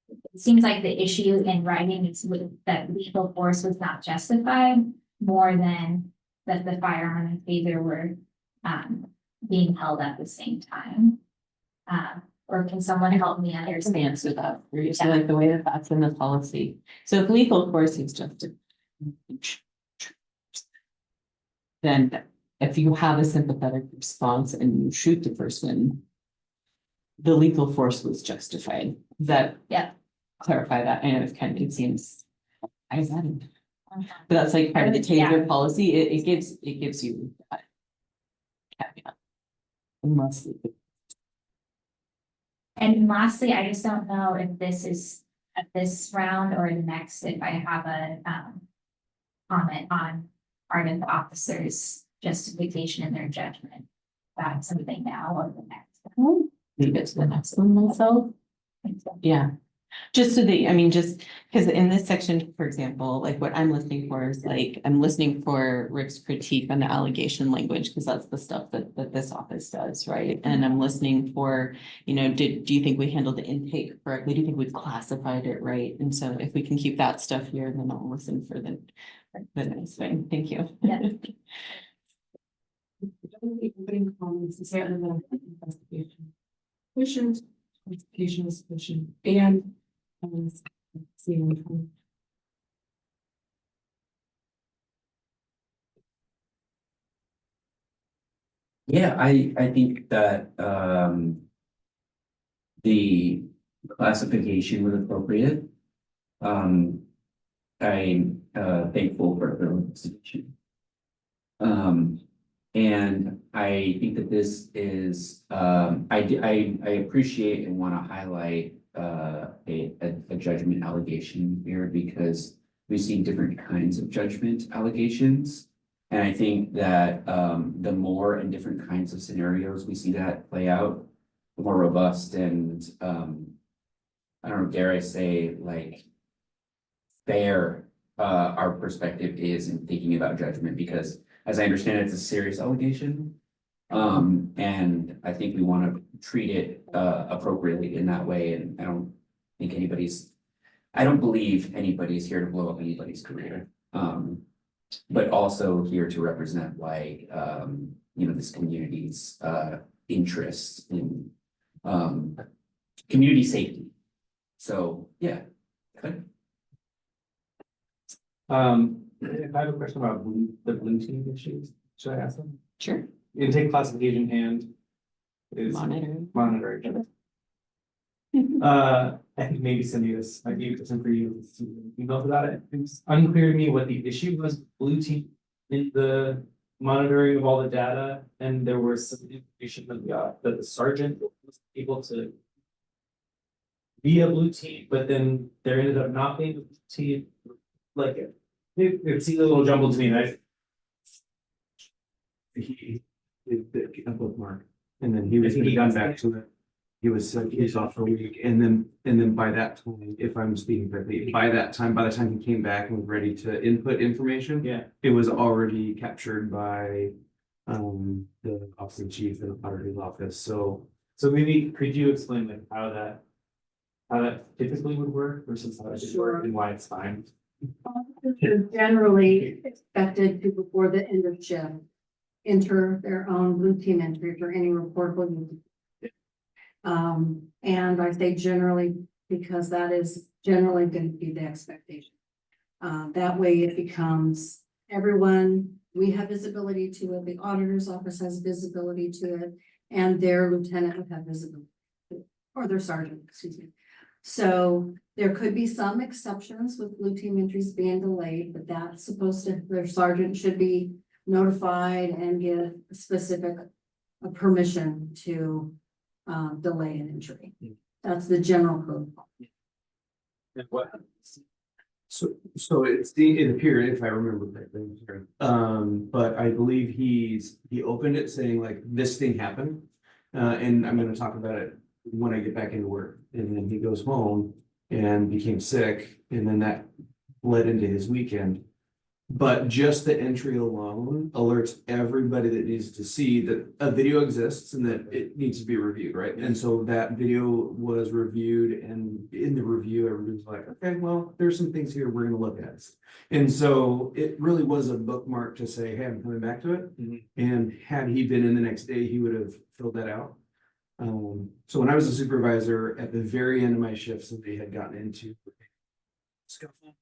it seems like the issue in writing is that lethal force was not justified more than that the firearm and taser were, being held at the same time. Or can someone help me understand? Answer that, for you. So like the way that that's in the policy. So if lethal force is just then if you have a sympathetic response and you shoot the person, the lethal force was justified. Does that clarify that? I know it seems. I was adding. But that's like part of the taser policy. It gives you that caveat. Unless. And lastly, I just don't know if this is at this round or the next, if I have a comment on part of the officer's justification in their judgment. That's something now or the next one. Leave it to the next one myself. Yeah. Just so that, I mean, just because in this section, for example, like what I'm listening for is like, I'm listening for Rick's critique on the allegation language, because that's the stuff that this office does, right? And I'm listening for, do you think we handled the intake correctly? Do you think we've classified it right? And so if we can keep that stuff here, then I'll listen for the next thing. Thank you. Yeah. Opening comments to say other than investigation. Sufficient, investigation is sufficient, and. Seeing. Yeah, I think that the classification was appropriate. I'm thankful for the investigation. And I think that this is I appreciate and want to highlight a judgment allegation here, because we've seen different kinds of judgment allegations. And I think that the more and different kinds of scenarios we see that play out, the more robust and I don't know, dare I say, like fair our perspective is in thinking about judgment, because as I understand it, it's a serious allegation. And I think we want to treat it appropriately in that way. And I don't believe anybody's here to blow up anybody's career. But also here to represent why this community's interests in community safety. So yeah. Good. If I have a question about the blue team issues, should I ask them? Sure. Intake, classification, and is Monitoring. monitoring. I think maybe Cindy, this might be a question for you. Email about it. It's unclear to me what the issue was. Blue team in the monitoring of all the data, and there was some information that the sergeant was able to be a blue team, but then there ended up not being a blue team. Like it seemed a little jumbled to me, right? He did a bookmark, and then he was gone back to it. He was off for a week, and then by that time, if I'm speaking correctly, by the time he came back and was ready to input information, Yeah. it was already captured by the office of chief and the auditor's office, so. So maybe could you explain like how that typically would work versus how it should work and why it's fine? They're generally expected to, before the end of shift, enter their own blue team entry for any reportable. Unit. And I say generally because that is generally going to be the expectation. That way it becomes everyone, we have visibility to it, the auditor's office has visibility to it, and their lieutenant would have visibility, or their sergeant, excuse me. So there could be some exceptions with blue team entries being delayed, but that's supposed to, their sergeant should be notified and get specific permission to delay an entry. That's the general code. And what? So it appeared, if I remember correctly, but I believe he opened it saying like, this thing happened. And I'm gonna talk about it when I get back into work, and then he goes home and became sick, and then that led into his weekend. But just the entry alone alerts everybody that needs to see that a video exists and that it needs to be reviewed, right? And so that video was reviewed, and in the review, everybody's like, okay, well, there's some things here we're gonna look at. And so it really was a bookmark to say, hey, I'm coming back to it. And had he been in the next day, he would have filled that out. So when I was a supervisor, at the very end of my shift, somebody had gotten into scuffle.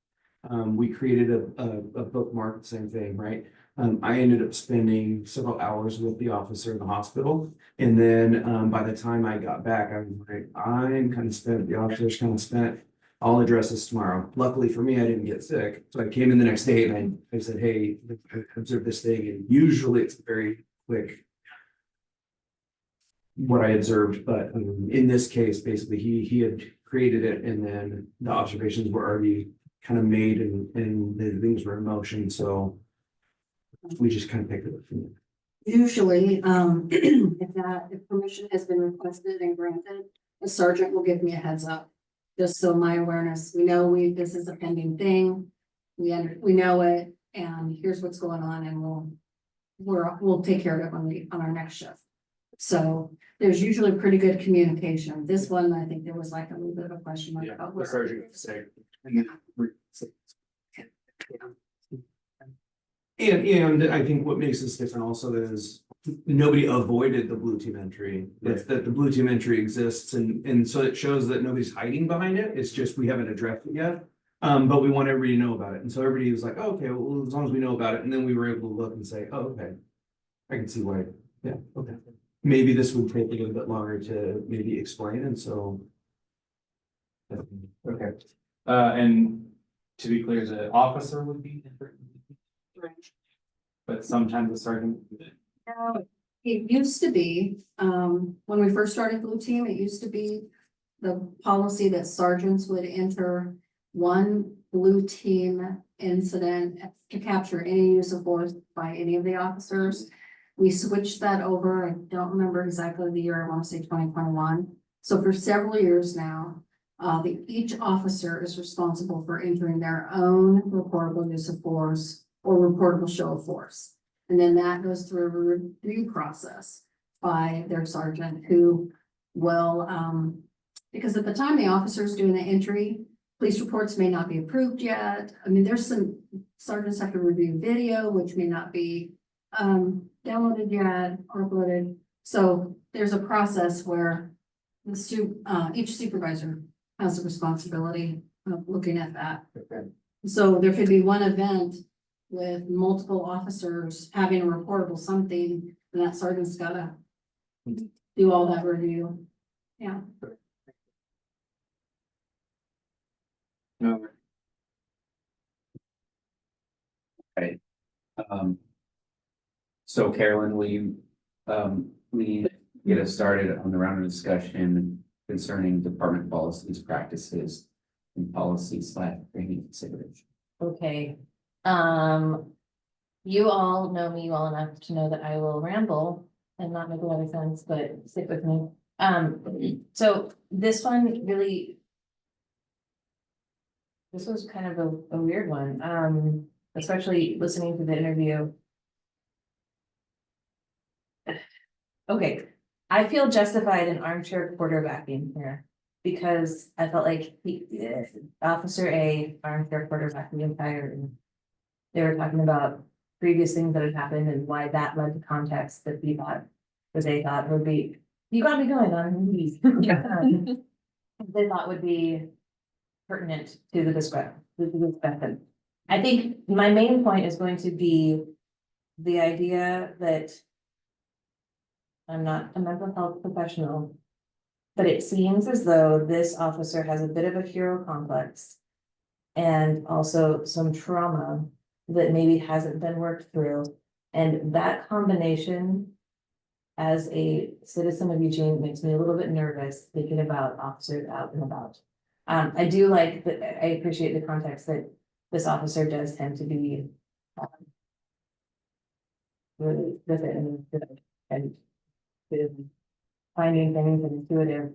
We created a bookmark, same thing, right? I ended up spending several hours with the officer in the hospital. And then by the time I got back, I was like, I'm kind of spent, the officer's kind of spent. I'll address this tomorrow. Luckily for me, I didn't get sick. So I came in the next day and I said, hey, I observed this thing. And usually it's very quick what I observed, but in this case, basically he had created it, and then the observations were already kind of made, and the things were in motion, so we just kind of picked it up from there. Usually, if permission has been requested and granted, the sergeant will give me a heads up. Just so my awareness, we know this is a pending thing, we know it, and here's what's going on, and we'll take care of it on our next shift. So there's usually pretty good communication. This one, I think there was like a little bit of a question mark about The what. sergeant would say. And I think what makes this different also is nobody avoided the blue team entry. It's that the blue team entry exists, and so it shows that nobody's hiding behind it. It's just we haven't addressed it yet. But we want everybody to know about it. And so everybody was like, oh, okay, well, as long as we know about it, and then we were able to look and say, oh, okay, I can see why. Yeah, okay. Maybe this would take a little bit longer to maybe explain, and so. Okay, and to be clear, the officer would be different. But sometimes the sergeant. It used to be, when we first started Blue Team, it used to be the policy that sergeants would enter one Blue Team incident to capture any use of force by any of the officers. We switched that over. I don't remember exactly the year. I want to say 2021. So for several years now, each officer is responsible for entering their own reportable use of force or reportable show of force. And then that goes through a review process by their sergeant, who will, because at the time the officer is doing the entry, police reports may not be approved yet. I mean, there's some sergeants have to review video, which may not be downloaded yet or uploaded. So there's a process where each supervisor has a responsibility of looking at that. Okay. So there could be one event with multiple officers having a reportable something, and that sergeant's gotta do all that review. Yeah. No. Okay. So Carolyn, we get us started on the round of discussion concerning department policies, practices, and policy/training consideration. Okay, you all know me well enough to know that I will ramble and not make a lot of sense, but stick with me. So this one really. This was kind of a weird one, especially listening to the interview. okay, I feel justified in armchair quarterbacking here. Because I felt like Officer A, armchair quarterback the entire. They were talking about previous things that had happened and why that led to context that we thought. That they thought would be, you got me going on these. They thought would be pertinent to the discussion. I think my main point is going to be the idea that I'm not a mental health professional, but it seems as though this officer has a bit of a hero complex and also some trauma that maybe hasn't been worked through. And that combination as a citizen of Eugene makes me a little bit nervous thinking about officers out and about. I do like that. I appreciate the context that this officer does tend to be really vivid and finding things and intuitive.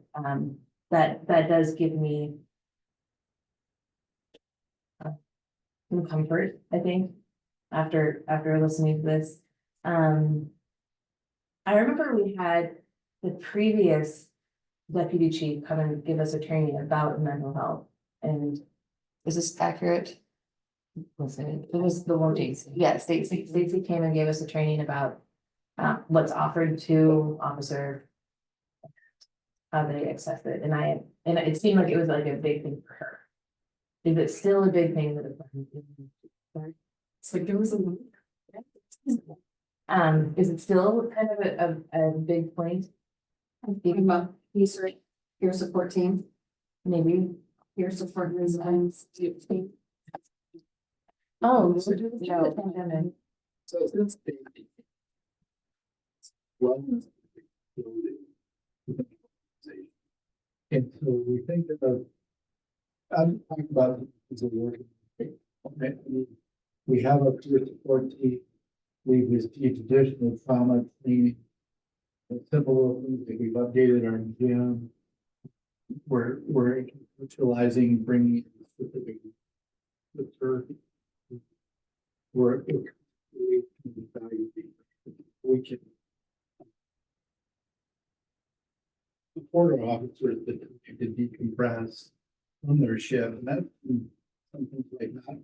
That does give me some comfort, I think, after listening to this. I remember we had the previous deputy chief come and give us a training about mental health. And is this accurate? Was it? It was the one Stacy. Yeah, Stacy came and gave us a training about what's offered to officer, how they access it. And it seemed like it was like a big thing for her. Is it still a big thing that It's like there was a. is it still kind of a big point? Thinking about peer support team, Maybe. peer support resilience. Oh, we're doing the pandemic. So it's well. And so we think about. I'm talking about as a working. Okay, we have a peer support team. We've received additional trauma training. And simple little things that we've updated our gym. We're utilizing, bringing in specific. We can. Support our officers that to decompress from their shift, and that's something like that,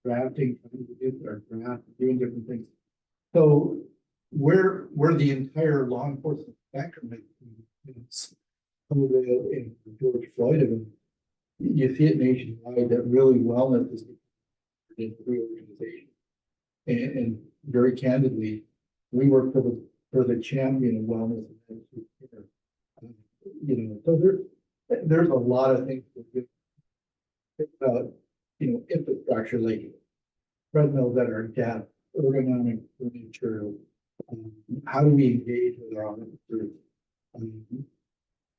drafting, trying to do our draft, doing different things. So we're the entire law enforcement spectrum. It's COVID and George Floyd, and you see it nationwide that really wellness is in every organization. And very candidly, we work for the champion of wellness. So there's a lot of things that we think about, infrastructure like treadmills that are deaf, ergonomic furniture. How do we engage with our officers?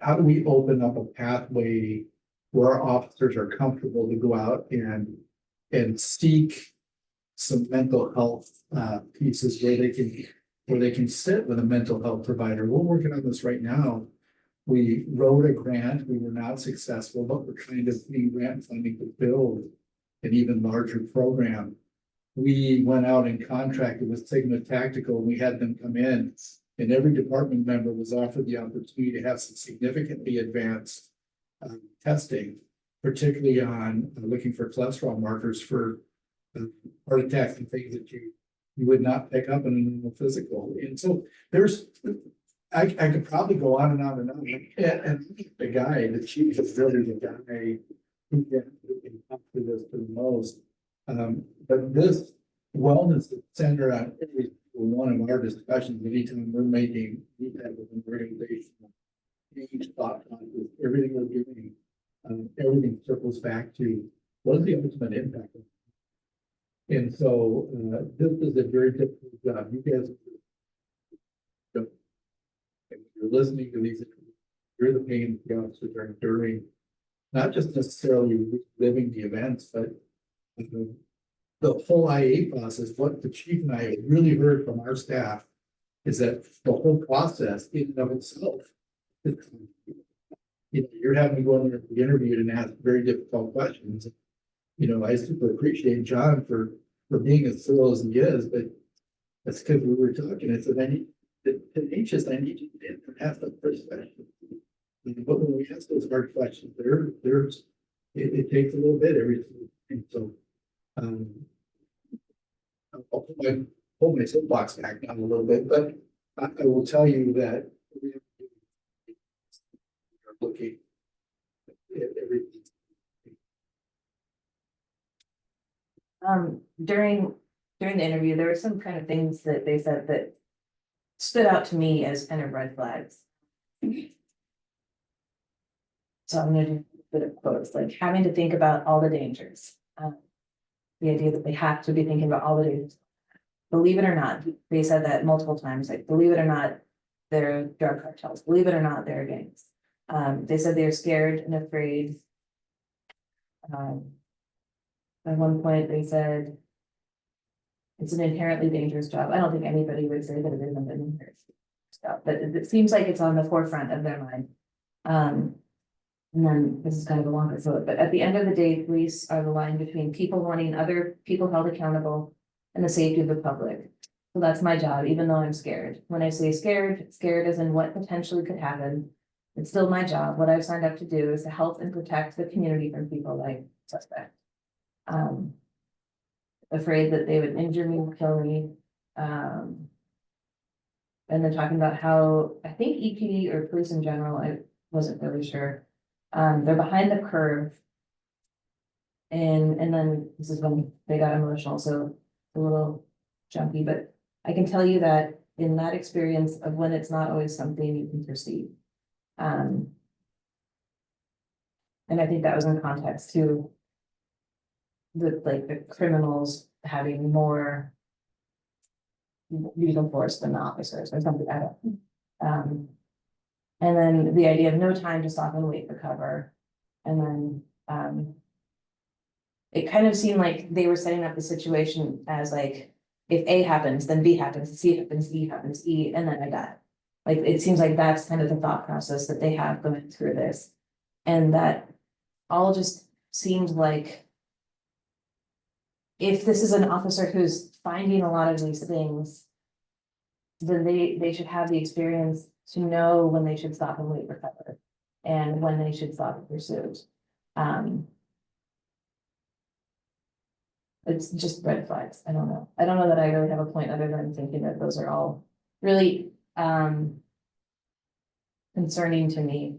How do we open up a pathway where our officers are comfortable to go out and seek some mental health pieces where they can sit with a mental health provider? We're working on this right now. We wrote a grant. We were not successful, but we're trying to need grant funding to build an even larger program. We went out and contracted with Sigma Tactical. We had them come in, and every department member was offered the opportunity to have some significantly advanced testing, particularly on looking for cholesterol markers for heart attacks and things that you would not pick up in a normal physical. And so I could probably go on and on and on. And the guy, the chief is really the guy who can come to this the most. But this wellness is centered on every one of our discussions. Anytime we're making any type of an organization, each thought process, everything we're doing, everything circles back to what is the ultimate impact. And so this is a very difficult job. You guys, if you're listening to these, you're the pain the officers are enduring, not just necessarily living the events, but the whole IA process. What the chief and I have really heard from our staff is that the whole process in and of itself, you're having to go in there and be interviewed and ask very difficult questions. I super appreciate John for being as thorough as he is, but that's because we were talking. I said, The tenacious, I need you to have the perspective. But when we ask those hard questions, it takes a little bit every, and so, I'll hold my soapbox back down a little bit, but I will tell you that we are looking at everything. During the interview, there were some kind of things that they said that stood out to me as kind of red flags. So I'm gonna do a bit of quotes, like having to think about all the dangers. The idea that they have to be thinking about all the dangers. Believe it or not, they said that multiple times, like, believe it or not, they're drug cartels, believe it or not, they're gangs. They said they're scared and afraid. At one point, they said it's an inherently dangerous job. I don't think anybody would say that it isn't an inherent stuff, but it seems like it's on the forefront of their mind. And then this is kind of a longer thought, but at the end of the day, police are the line between people wanting other people held accountable and the safety of the public. So that's my job, even though I'm scared. When I say scared, scared as in what potentially could happen. It's still my job. What I've signed up to do is to help and protect the community from people like suspect. Afraid that they would injure me or kill me. And then talking about how, I think EPD or police in general, I wasn't really sure. They're behind the curve. And then this is when they got emotional, so a little jumpy, but I can tell you that in that experience of when it's not always something you can perceive. And I think that was in context to the criminals having more lethal force than the officers or something. I don't. And then the idea of no time to stop and wait for cover. And then it kind of seemed like they were setting up the situation as like, if A happens, then B happens, C happens, E happens, E, and then I die. Like, it seems like that's kind of the thought process that they have going through this. And that all just seemed like if this is an officer who's finding a lot of these things, then they should have the experience to know when they should stop and wait for cover and when they should stop and pursue. It's just red flags. I don't know. I don't know that I really have a point other than thinking that those are all really concerning to me.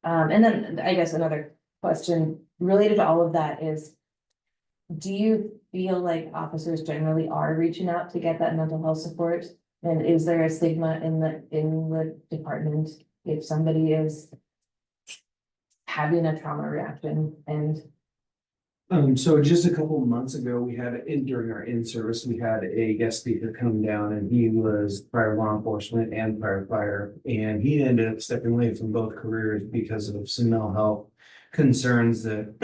And then I guess another question related to all of that is, do you feel like officers generally are reaching out to get that mental health support? And is there a stigma in the department if somebody is having a trauma reaction? And so just a couple of months ago, we had during our in-service, we had a guest speaker come down, and he was prior law enforcement and prior fire, and he ended up stepping away from both careers because of some mental health concerns that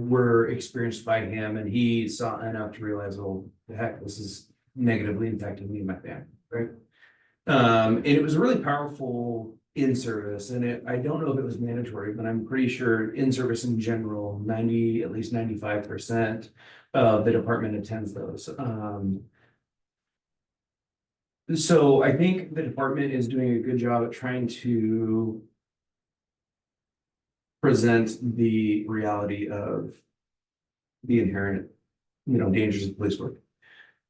were experienced by him, and he saw enough to realize, oh, the heck, this is negatively impacting me and my family, right? And it was a really powerful in-service, and I don't know if it was mandatory, but I'm pretty sure in-service in general, at least 95% of the department attends those. So I think the department is doing a good job at trying to present the reality of the inherent, dangers of police work.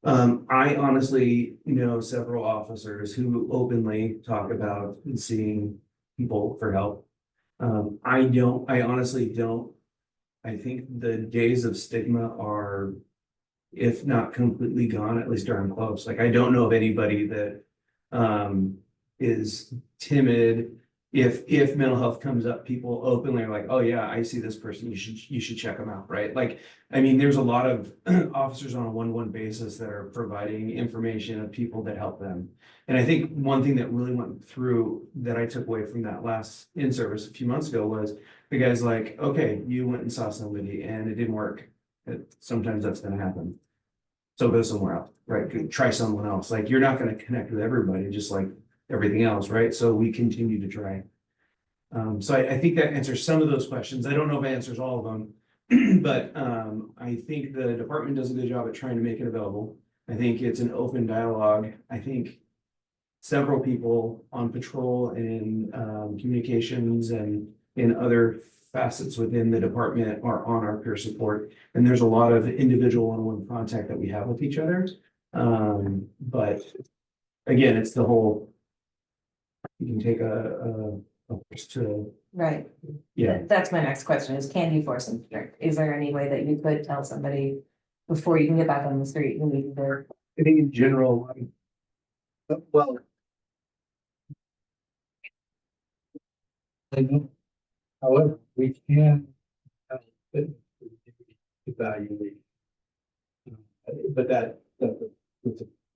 I honestly know several officers who openly talk about seeing people for help. I honestly don't. I think the days of stigma are, if not completely gone, at least darn close. Like, I don't know of anybody that is timid. If mental health comes up, people openly are like, oh yeah, I see this person, you should check them out, right? Like, I mean, there's a lot of officers on a one-on-one basis that are providing information of people that help them. And I think one thing that really went through that I took away from that last in-service a few months ago was the guy's like, okay, you went and saw somebody and it didn't work. Sometimes that's gonna happen. So go somewhere else, right? Try someone else. Like, you're not gonna connect with everybody, just like everything else, right? So we continue to try. So I think that answers some of those questions. I don't know if it answers all of them, but I think the department does a good job at trying to make it available. I think it's an open dialogue. I think several people on patrol and in communications and in other facets within the department are on our peer support. And there's a lot of individual one-on-one contact that we have with each other. But again, it's the whole, you can take a course to, Right. yeah. That's my next question is, can you force them to drink? Is there any way that you could tell somebody before you can get back on the street, you need their, I think in general, well. I know, however, we can. Evaluate. But that's a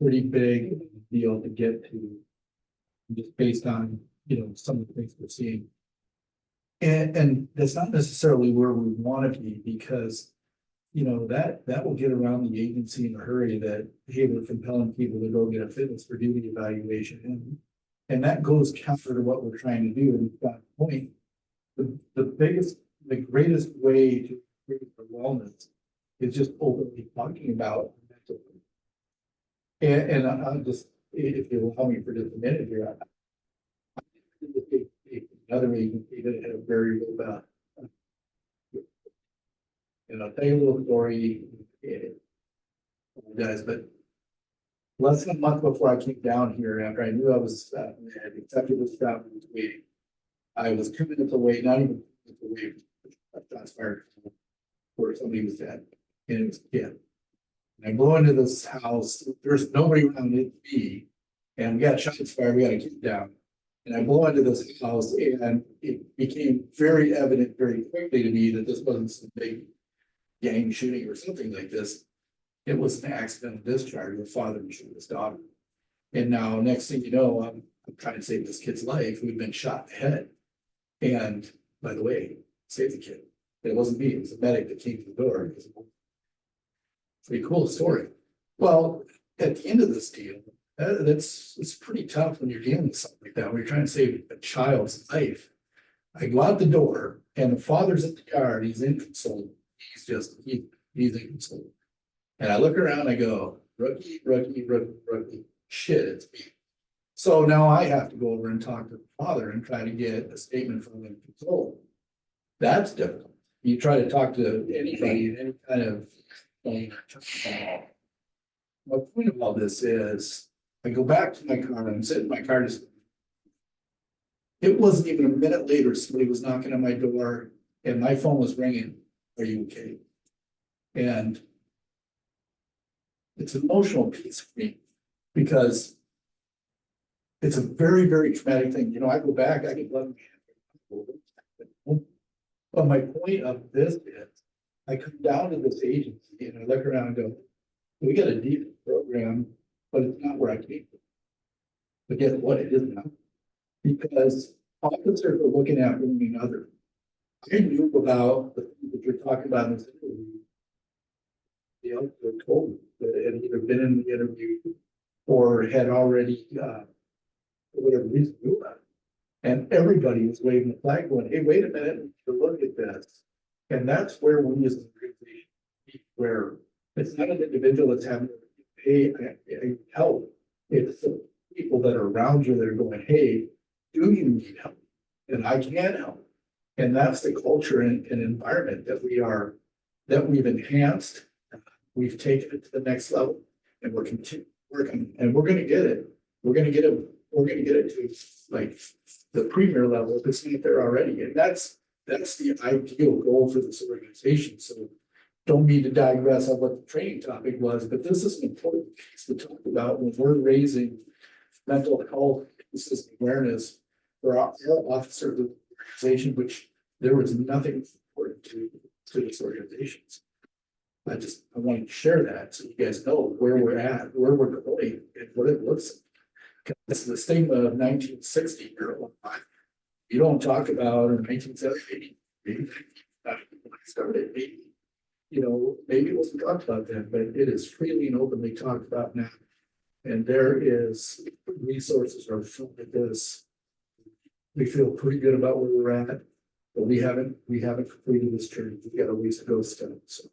pretty big deal to get to. Just based on, some of the things we're seeing. And that's not necessarily where we want to be, because. That will get around the agency in a hurry that, hey, we're compelling people to go get a fitness for duty evaluation. And that goes counter to what we're trying to do. And at that point, the greatest way to improve their wellness is just openly talking about mental health. And I'll just, if you allow me for just a minute here. Another agency that had a very robust. And I'll tell you a little story, guys, but less than a month before I came down here, after I knew I was, had accepted this job and was waiting, I was 2 minutes away, not even 2 minutes away from a shots fired where somebody was dead, and it was a kid. And I go into this house, there's nobody around it, me, and we got shots fired, we got a kid down. And I blow into this house, and it became very evident very quickly to me that this wasn't some big gang shooting or something like this. It was an accidental discharge. The father shot his daughter. And now, next thing you know, I'm trying to save this kid's life who had been shot in the head. And by the way, saved the kid. It wasn't me, it was a medic that came to the door. It's a pretty cool story. Well, at the end of this deal, it's pretty tough when you're dealing with something like that, when you're trying to save a child's life. I go out the door, and the father's at the yard, he's inconsolable. He's inconsolable. And I look around, I go, rookie, shit, it's me. So now I have to go over and talk to the father and try to get a statement from him control. That's difficult. You try to talk to anybody in any kind of. My point of all this is, I go back to my car, and I'm sitting in my car. It wasn't even a minute later, somebody was knocking on my door, and my phone was ringing. Are you okay? And it's an emotional piece for me, because it's a very, very traumatic thing. I go back, I get blood. But my point of this is, I come down to this agency and I look around and go, we got a deep program, but it's not where I came from. But guess what? It is not. Because officers are looking at one another. I knew about the things that you're talking about in this interview. The officer told me that it had either been in the interview or had already, for whatever reason, knew about it. And everybody was waving the flag going, hey, wait a minute, look at this. And that's where we as an organization, where it's not an individual that's having to pay help. It's the people that are around you that are going, hey, do you need help? And I can help. And that's the culture and environment that we've enhanced. We've taken it to the next level, and we're continuing working, and we're going to get it. We're going to get it to like the premier level if it's not there already. And that's the ideal goal for this organization. So don't mean to digress on what the training topic was, but this is an important piece to talk about when we're raising mental health system awareness for our officers of the organization, which there was nothing important to this organization. I wanted to share that so you guys know where we're at, where we're going, and what it looks like. This is the stigma of 1960 marijuana. You don't talk about in 1970, maybe started, maybe it wasn't talked about then, but it is freely and openly talked about now. And there is resources are filled with this. We feel pretty good about where we're at, but we haven't completed this journey. We've got a ways to go still. So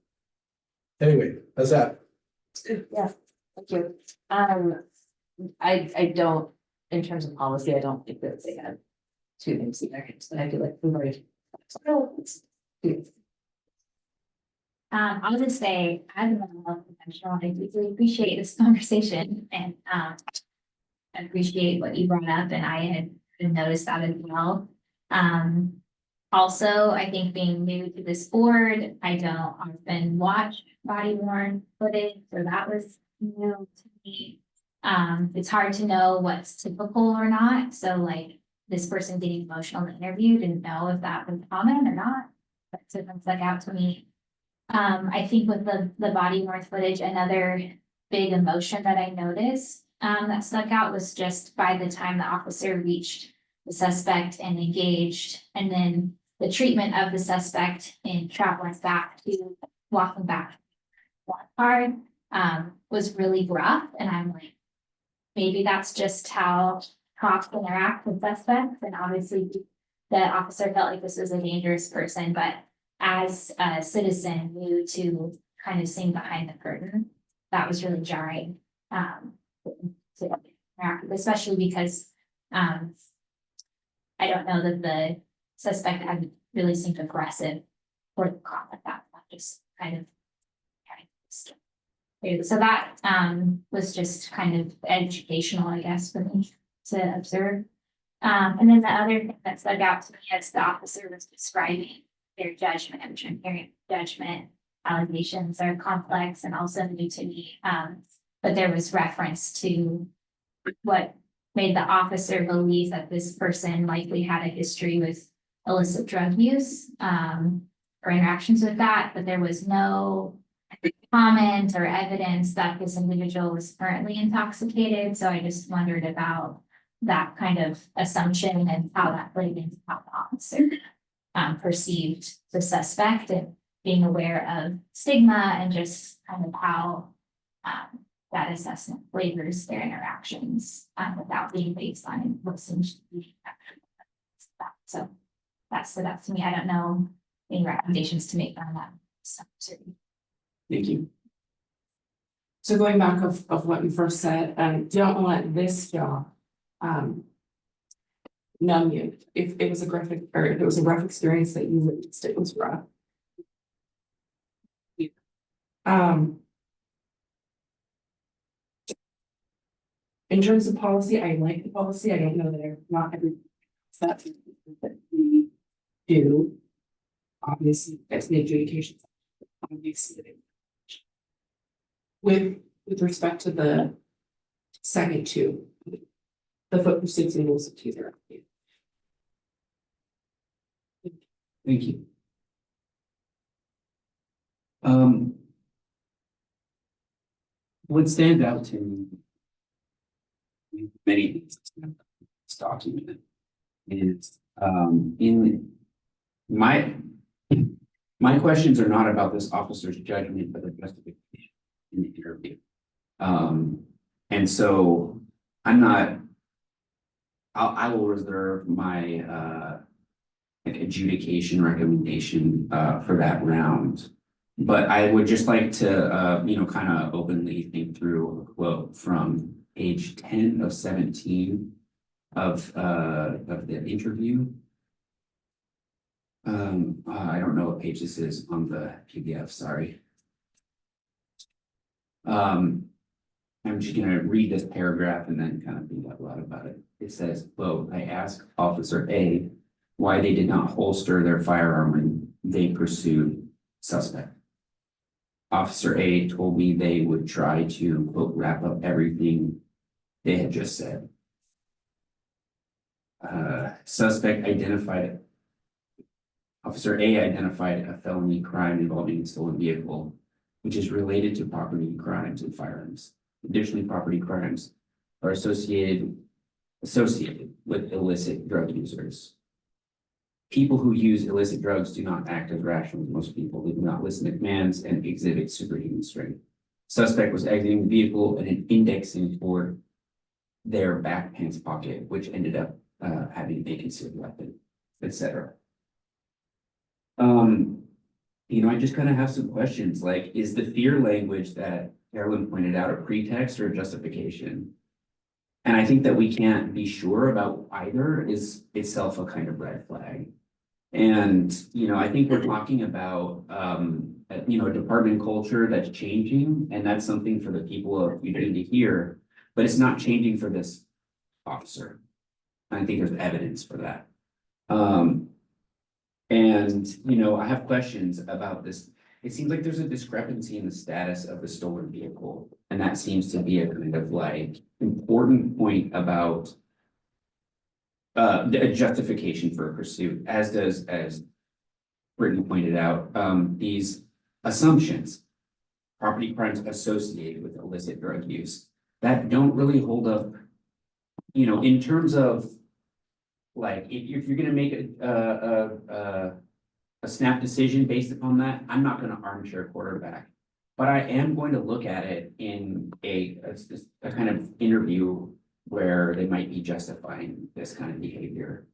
anyway, that's that. Yeah. Thank you. I don't, in terms of policy, I don't think that they have two things either, so I feel like we've already. I'll just say, as a mental health professional, I deeply appreciate this conversation and, I appreciate what you brought up and I had noticed that as well. Also, I think being new to this board, I don't often watch body worn footage, so that was new to me. It's hard to know what's typical or not, so like this person getting emotional in the interview, didn't know if that was common or not. But something stuck out to me. I think with the body worn footage, another big emotion that I noticed that stuck out was just by the time the officer reached the suspect and engaged, and then the treatment of the suspect in traveling back to walking back one card was really rough, and I'm like, maybe that's just how cops interact with suspects, and obviously the officer felt like this was a dangerous person, but as a citizen new to kind of seeing behind the curtain, that was really jarring. To interact with, especially because I don't know that the suspect had really seemed aggressive for the cop at that point, just kind of. So that was just kind of educational, I guess, for me to observe. And then the other thing that stuck out to me as the officer was describing their judgment, which I'm hearing judgment allegations are complex and also new to me. But there was reference to what made the officer believe that this person likely had a history with illicit drug use or interactions with that, but there was no comment or evidence that this individual was currently intoxicated. So I just wondered about that kind of assumption and how that played into how the officer perceived the suspect and being aware of stigma and just kind of how that assessment flavors their interactions without being based on what seems to be. So that stood out to me. I don't know any recommendations to make on that. Thank you. So going back of what you first said, don't let this job numb you. If it was a graphic or if it was a rough experience that you witnessed, it was rough. In terms of policy, I like the policy. I don't know that not every that we do. Obviously, that's the adjudication. Obviously, with respect to the second two, the foot pursuits and rules of teaser. Thank you. What stands out to me, many things in this document is in my questions are not about this officer's judgment, but the justification in the interview. And so I'm not. I will reserve my like adjudication recommendation for that round. But I would just like to kind of openly think through a quote from page 10 of 17 of the interview. I don't know what page this is on the PDF, sorry. I'm just gonna read this paragraph and then kind of think out loud about it. It says, quote, I asked Officer A why they did not holster their firearm when they pursued suspect. Officer A told me they would try to, quote, wrap up everything they had just said. Suspect identified, Officer A identified a felony crime involving a stolen vehicle, which is related to property crimes and firearms. Additionally, property crimes are associated with illicit drug users. People who use illicit drugs do not act as rational as most people. They do not listen to commands and exhibit superhuman strength. Suspect was exiting the vehicle and indexing toward their back pants pocket, which ended up having a concealed weapon, etc. I just kind of have some questions, like, is the fear language that Carolyn pointed out a pretext or a justification? And I think that we can't be sure about either is itself a kind of red flag. And, I think we're talking about, a department culture that's changing, and that's something for the people of Eugene to hear, but it's not changing for this officer. I think there's evidence for that. And, I have questions about this. It seems like there's a discrepancy in the status of the stolen vehicle, and that seems to be a kind of like important point about the justification for a pursuit, as Brittany pointed out, these assumptions, property crimes associated with illicit drug use, that don't really hold up, in terms of like, if you're gonna make a snap decision based upon that, I'm not gonna armchair quarterback. But I am going to look at it in a kind of interview where they might be justifying this kind of behavior.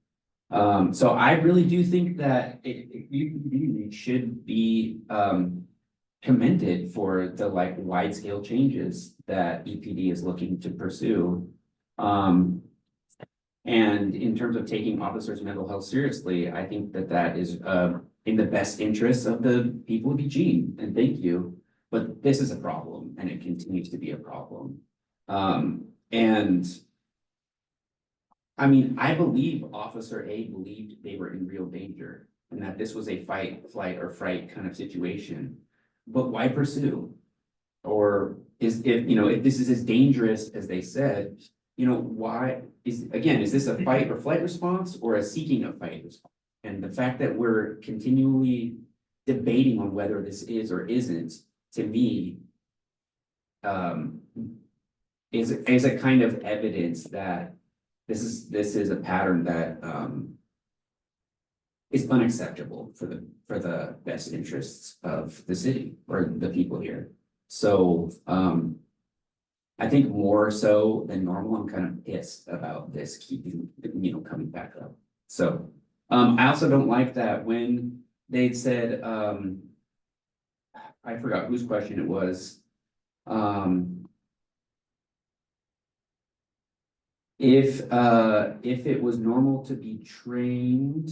So I really do think that it should be commended for the like wide scale changes that EPD is looking to pursue. And in terms of taking officers' mental health seriously, I think that that is in the best interest of the people of Eugene, and thank you. But this is a problem, and it continues to be a problem. And I mean, I believe Officer A believed they were in real danger and that this was a fight, flight, or fright kind of situation. But why pursue? Or if this is as dangerous as they said, why is this a fight or flight response or a seeking a fight response? And the fact that we're continually debating on whether this is or isn't, to me, is a kind of evidence that this is a pattern that is unacceptable for the best interests of the city or the people here. So I think more so than normal, I'm kind of pissed about this keeping, coming back up. So I also don't like that when they said, I forgot whose question it was. If it was normal to be trained,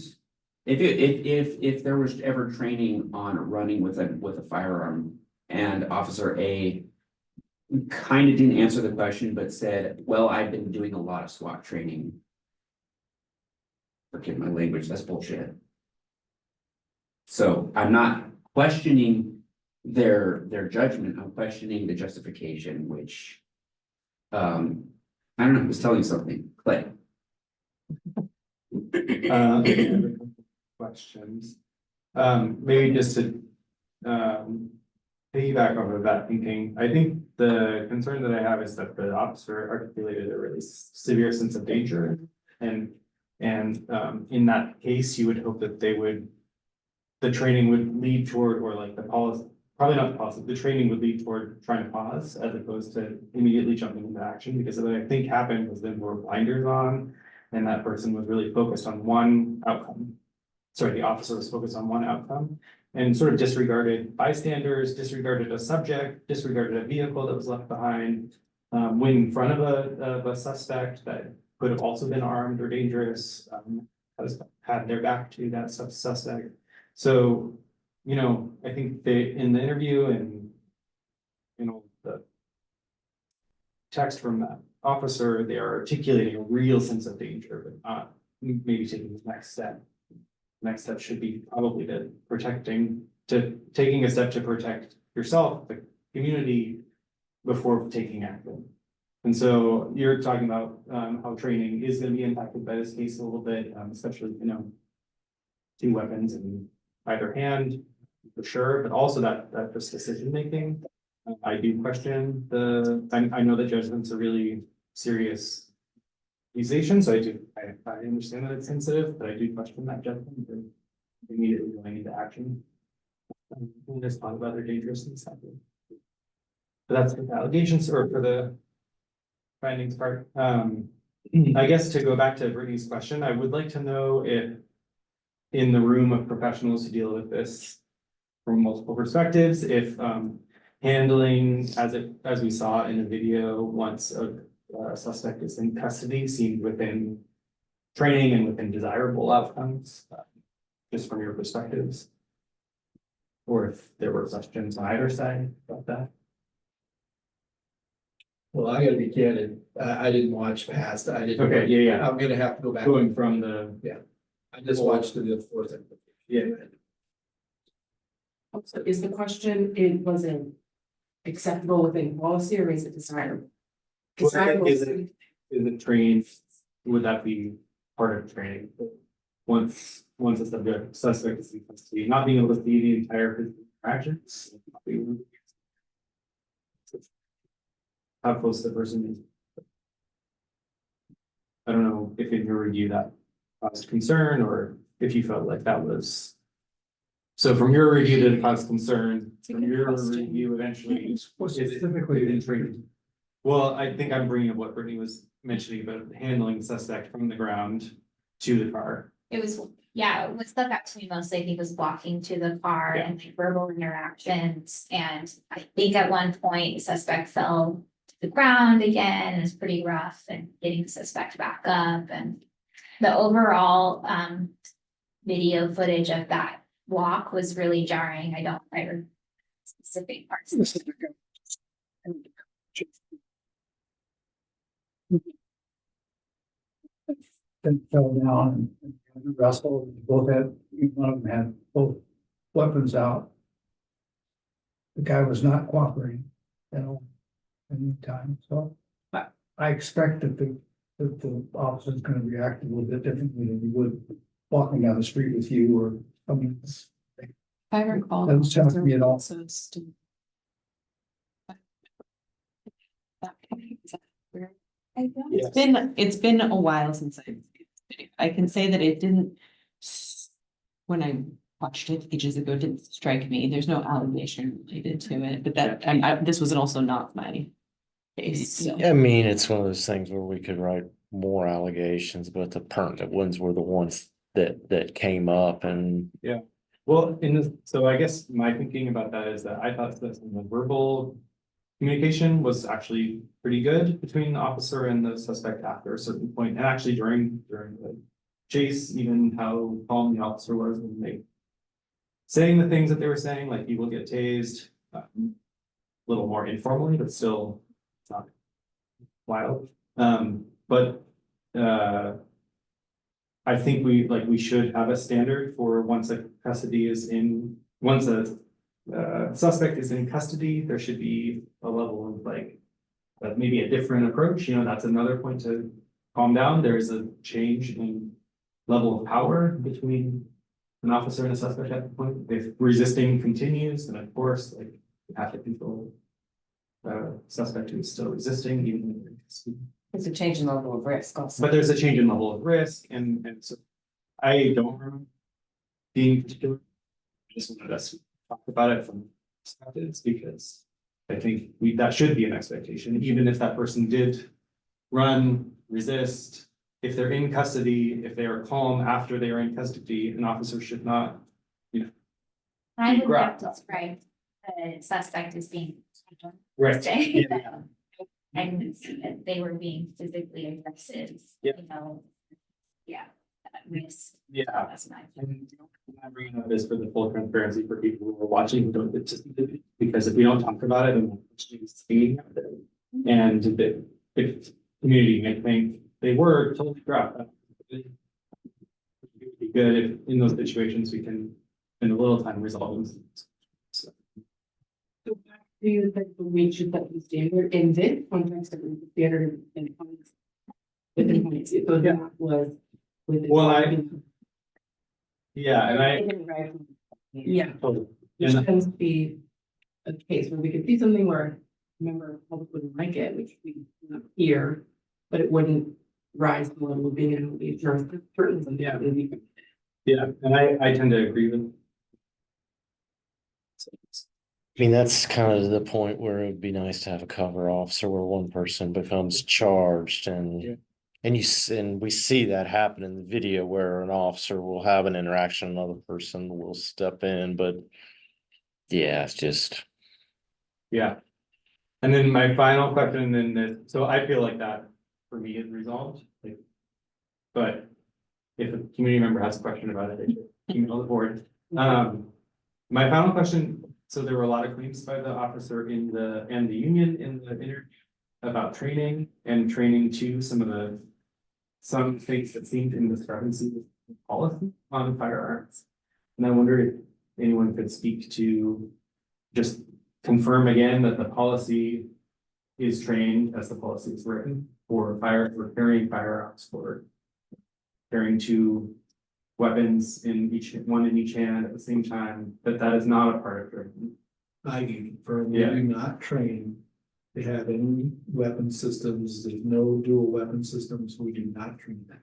if there was ever training on running with a firearm, and Officer A kind of didn't answer the question, but said, well, I've been doing a lot of SWAT training. Forgive my language, that's bullshit. So I'm not questioning their judgment, I'm questioning the justification, which I don't know, I was telling you something, Clay. Questions. Maybe just to piggyback off of that thinking, I think the concern that I have is that the officer articulated a really severe sense of danger. And in that case, you would hope that the training would lead toward, or like the policy, probably not the policy, the training would lead toward trying to pause as opposed to immediately jumping into action, because what I think happened was then there were blinders on and that person was really focused on one outcome. Sorry, the officer was focused on one outcome and sort of disregarded bystanders, disregarded a subject, disregarded a vehicle that was left behind, went in front of a suspect that could have also been armed or dangerous, had their back to that suspect. So, I think in the interview and, the text from that officer, they are articulating a real sense of danger, but not maybe taking the next step. Next step should be probably taking a step to protect yourself, the community, before taking action. And so you're talking about how training is going to be impacted by this case a little bit, especially, 2 weapons in either hand, for sure, but also that just decision making. I do question I know that judgment's a really serious accusation, so I understand that it's sensitive, but I do question that judgment and immediately going into action. And just talk about their dangerousness. But that's for the allegations or for the findings part. I guess to go back to Brittany's question, I would like to know if in the room of professionals who deal with this, from multiple perspectives, if, handling as we saw in the video, once a suspect is in custody, seemed within training and within desirable outcomes, just from your perspectives. Or if there were questions on either side about that. Well, I gotta be candid, I didn't watch past, I didn't. Okay, yeah. I'm gonna have to go back. Going from the, I just watched the fourth. yeah, So is the question, was it acceptable within policy or is it desirable? Desirable. Is it trained, would that be part of training? Once a suspect is in custody, not being able to see the entire physical interactions. Not being able to- How close the person is. I don't know if in your review that caused concern or if you felt like that was. So from your review, did it cause concern? It's a From good your question. review, eventually. Specifically, in training? Well, I think I'm bringing up what Brittany was mentioning about handling the suspect from the ground to the car. It was, yeah, what stuck out to me mostly, I think, was walking to the car Yeah. and like verbal interactions. And I think at one point, the suspect fell to the ground again, and it was pretty rough, and getting the suspect back up, and the overall video footage of that walk was really jarring. I don't remember specific parts. Then fell down and wrestled, both had, one of them had both weapons out. The guy was not cooperating at all, any time, so I expect that the officer's gonna react a little bit differently than he would walking down the street with you or something. If I recall. Doesn't sound to me at all. It's been a while since I can say that it didn't. When I watched it ages ago, it didn't strike me. There's no allegation related to it, but this was also not my case, so. I mean, it's one of those things where we could write more allegations, but the pertinent ones were the ones that came up and. Well, so I guess my thinking about that is that I thought that the verbal communication was actually pretty good between the officer and the suspect after a certain point, and actually during the chase, even how calm the officer was when they saying the things that they were saying, like people get tased, a little more informally, but still not wild. But I think we should have a standard for once a suspect is in custody, there should be a level of maybe a different approach, that's another point to calm down. There's a change in level of power between an officer and a suspect at the point. If resisting continues, then of course, you have to control suspect who is still resisting, even when they're in custody. It's a change in level of risk also. But there's a change in level of risk, and so I don't remember being particular. I just wanted us to talk about it from perspectives, because I think that should be an expectation, even if that person did run, resist. If they're in custody, if they are calm after they are in custody, an officer should not. I would Correct. not describe the suspect as being. Right. Yeah. I didn't see that they were being physically aggressive, Yeah. Yeah, at risk. Yeah. That's my. And I'm bringing up this for the full transparency for people who are watching who don't get to see it, because if we don't talk about it, then it's seeing it. And if community may think they were totally dropped. It would be good if in those situations we can spend a little time resolving. So, So back to we should set the standard in this context of the standard in comments. Within comments, so that was. Within. Well, yeah, and Yeah, totally. which And tends to be a case where we could see something where a member of the public wouldn't like it, which we not hear, but it wouldn't rise to the level of being able to be certain. Yeah. And I tend to agree with. I mean, that's kind of the point where it would be nice to have a cover officer where one person becomes charged and we see that happen in the video where an officer will have an interaction, another person will step in, but yeah, it's just, Yeah. And then my final question, then this, so I feel like that for me is resolved, like. But if a community member has a question about it, they should email the board. My final question, so there were a lot of claims by the officer and the union in the interview about training and training to some things that seemed in discrepancy with policy on firearms. And I wondered if anyone could speak to just confirm again that the policy is trained as the policy is written for carrying firearms, for carrying two weapons one in each hand at the same time, that is not a part of training. I can confirm, we Yeah. do not train to have any weapon systems, there's no dual weapon systems, we do not train that.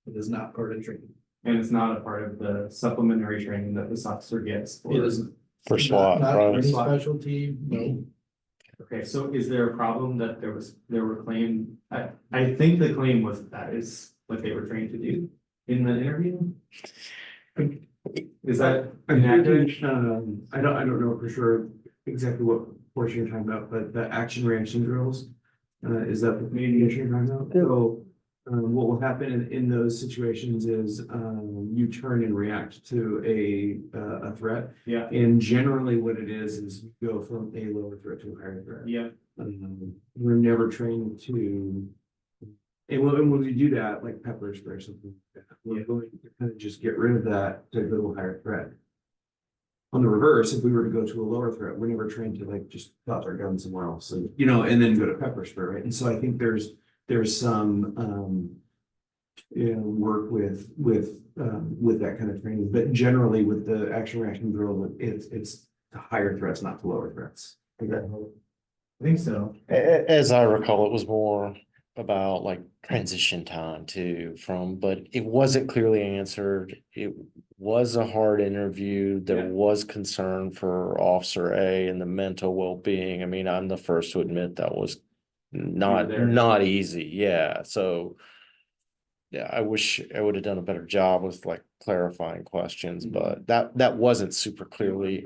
It is not part of training. And it's not a part of the supplementary training that this officer gets. It isn't. For SWAT, Not right? for any specialty, no. Okay, so is there a problem that there were claim, I think the claim was that is what they were trained to do in the interview? Is that inaccurate? I don't know for sure exactly what portion you're talking about, but the action reaction drills. Is that the communication you're talking about? So, what will happen in those situations is, you turn and react to a threat. Yeah, And generally what it is you go from a lower threat to a higher threat. yeah, We're never trained to. And when we do that, like pepper spray or something like that, we're going to kind of just get rid of that to go to a higher threat. On the reverse, if we were to go to a lower threat, we're never trained to like just drop our gun somewhere else, and and then go to pepper spray, right? And so I think there's some work with that kind of training, but generally with the action reaction drill, it's to higher threats, not to lower threats. I think so. As I recall, it was more about like transition time but it wasn't clearly answered. It was a hard interview. There Yeah. was concern for Officer A and the mental well-being. I mean, I'm the first to admit that was there. not easy. Yeah, so yeah, I wish I would have done a better job with like clarifying questions, but that wasn't super clearly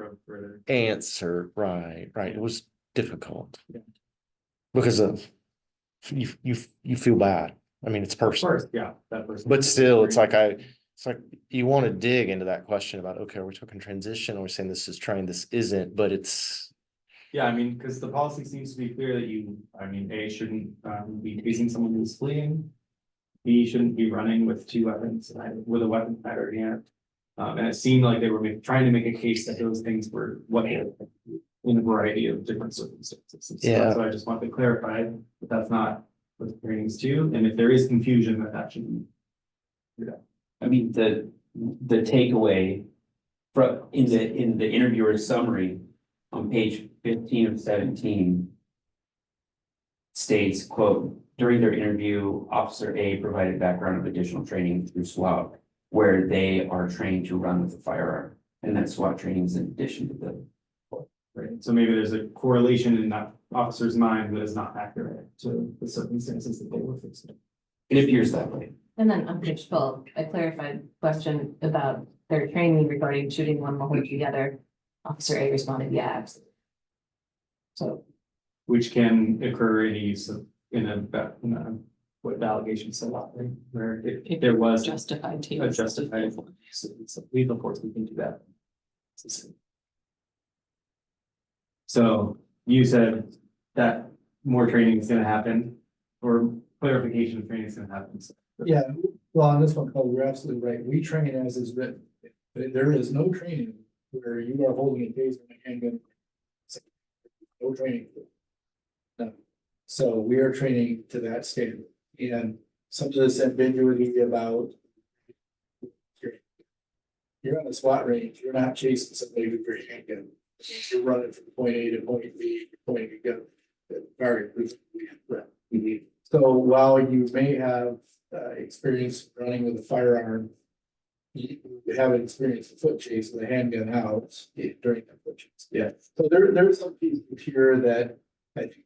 answered. Right. It was difficult. Yeah. Because of you feel bad. I mean, it's Of personal, course, yeah, that person. but still, it's like you want to dig into that question about, okay, are we talking transition? Are we saying this is trying, this isn't, but it's. Yeah, I mean, because the policy seems to be clear that A, shouldn't be tasing someone who's fleeing. B, shouldn't be running with two weapons, with a weapon in either hand. And it seemed like they were trying to make a case that those things were what they were in a variety of different circumstances. And so Yeah. So I just want to clarify that that's not what the training's to, and if there is confusion, that shouldn't. I mean, the takeaway in the interviewer's summary on page 15 of 17 states, quote, during their interview, Officer A provided background of additional training through SWAT, where they are trained to run with a firearm. And that SWAT training is in addition to the. Right, so maybe there's a correlation in that officer's mind that is not accurate to the circumstances that they were facing. It appears that way. And then on page 12, a clarified question about their training regarding shooting one while holding the other. Officer A responded, yeah, absolutely. So, Which can occur in use of, in a, what the allegation said, right, where if there was Justified to. a justified use of lethal force, we can do that. So you said that more training is gonna happen, or clarification of training is gonna happen. So Yeah, well, on this one, Cole, you're absolutely right. We train as is written. But there is no training where you are holding a taser and a handgun. No training. No. So we are training to that standard, and some of this ambiguity about. You're on a SWAT range, you're not chasing somebody with your handgun. You're running from point A to point B, pointing a gun. Very. So while you may have experience running with a firearm, you haven't experienced a foot chase with a handgun out during that foot chase. Yeah. So there's some pieces here that I think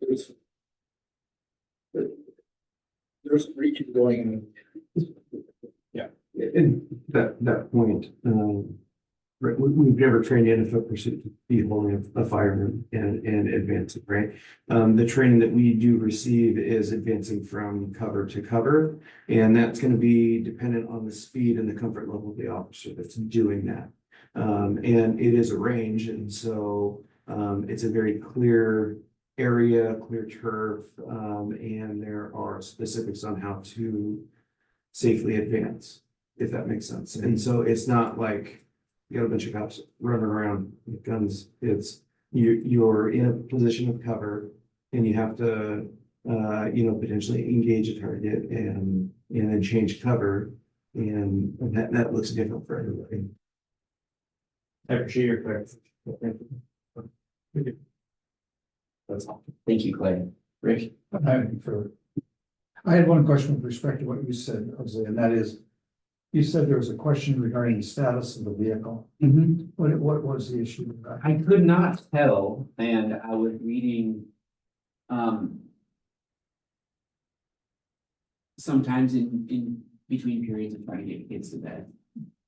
there's reaching going on. And that point, we've never trained in a foot pursuit to be holding a fireman and advancing, right? The training that we do receive is advancing from cover to cover. And that's gonna be dependent on the speed and the comfort level of the officer that's doing that. And it is a range, and so, it's a very clear area, clear turf, and there are specifics on how to safely advance, if that makes sense. And so it's not like you got a bunch of cops running around with guns. It's you're in a position of cover and you have to, potentially engage a target and then change cover. And that looks different for everybody. I appreciate your clarification. That's all. Thank you, Clay. Rick? I had one question with respect to what you said, Jose, and that is, you said there was a question regarding the status of the vehicle. What was the issue with that? I could not tell, and I was reading, sometimes in between periods of trying to get kids to bed.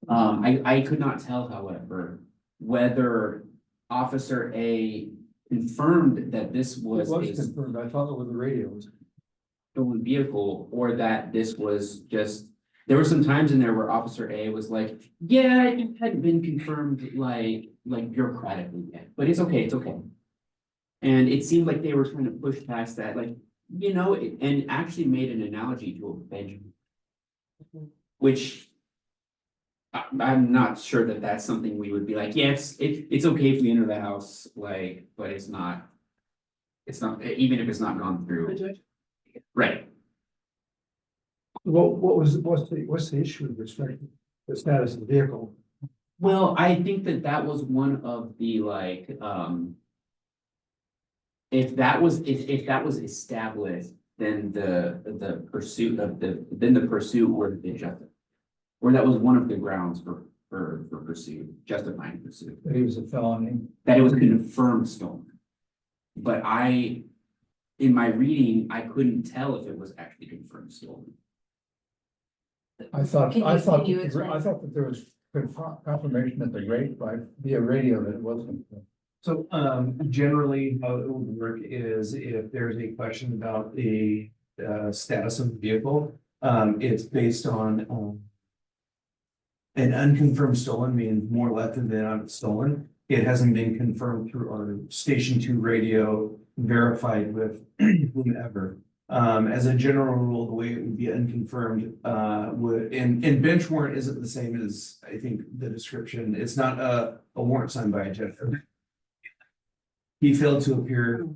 I could not tell, however, whether Officer A confirmed that this was a confirmed, I thought it was the radios. stolen vehicle, or that this was just, there were some times in there where Officer A was like, yeah, it hadn't been confirmed like bureaucratically yet, but it's okay, it's okay. And it seemed like they were trying to push past that, like, and actually made an analogy to a bedroom. Which I'm not sure that that's something we would be like, yeah, it's okay if we enter the house, like, but it's not, even if it's not gone through. Right. What's the issue with respect to the status of the vehicle? Well, I think that was one of the if that was established, then the pursuit would have been justified. Or that was one of the grounds for pursuit, justifying pursuit. That he was a felony. That it was confirmed stolen. But in my reading, I couldn't tell if it was actually confirmed stolen. I thought Can you explain? that there was confirmation at the rate via radio that it wasn't. So generally, how it would work is if there's a question about the status of the vehicle, it's based on an unconfirmed stolen, meaning more left than stolen. It hasn't been confirmed through our Station 2 radio, verified with whomever. As a general rule, the way it would be unconfirmed and bench warrant isn't the same as, I think, the description. It's not a warrant signed by a judge. He failed to appear.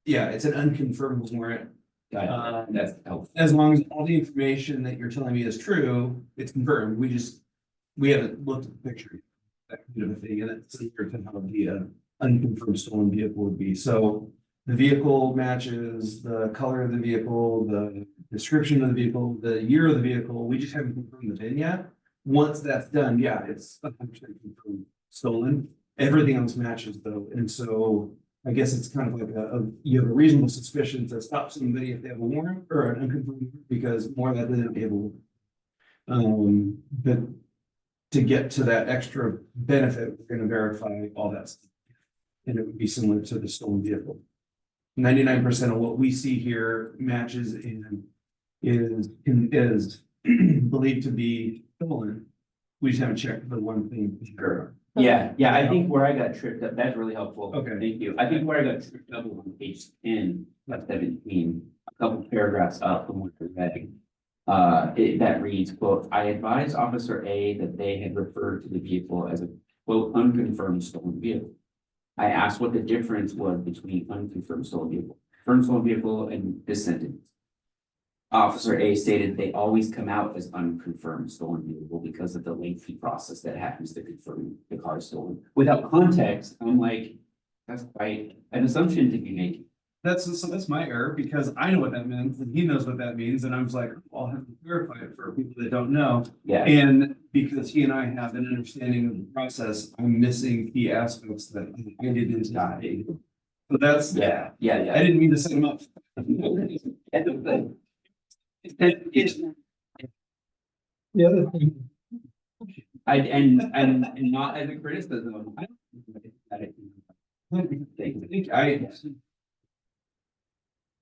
Yeah, it's an unconfirmed warrant. That's helpful. As long as all the information that you're telling me is true, it's confirmed. We haven't looked at the picture. That kind of a thing, and it's clear to how the unconfirmed stolen vehicle would be. So the vehicle matches the color of the vehicle, the description of the vehicle, the year of the vehicle. We just haven't confirmed the VIN yet. Once that's done, yeah, it's 100% confirmed stolen. Everything else matches though, and so I guess it's kind of like you have a reasonable suspicion to stop somebody if they have a warrant or an unconfirmed, because more likely than able. But to get to that extra benefit, we're going to verify all that stuff, and it would be similar to the stolen vehicle. 99% of what we see here matches and is believed to be stolen. We just haven't checked the one thing. Yeah, I think where I got tripped up, that's really helpful. Okay. Thank you. I think where I got tripped up was on page 10 of 17, a couple paragraphs up from what you're reading. That reads, quote, I advised Officer A that they had referred to the vehicle as a, quote, unconfirmed stolen vehicle. I asked what the difference was between unconfirmed stolen vehicle, confirmed stolen vehicle, and this sentence. Officer A stated they always come out as unconfirmed stolen vehicle because of the lengthy process that happens to confirm the car is stolen. Without context, I'm like, that's quite an assumption to be making. That's my error, because I know what that means and he knows what that means, and I was like, I'll have to verify it for people that don't know. Yeah. And because he and I have an understanding of the process, I'm missing key aspects that I didn't die. So that's, Yeah. I didn't mean to set him up. The other thing, and not as a criticism.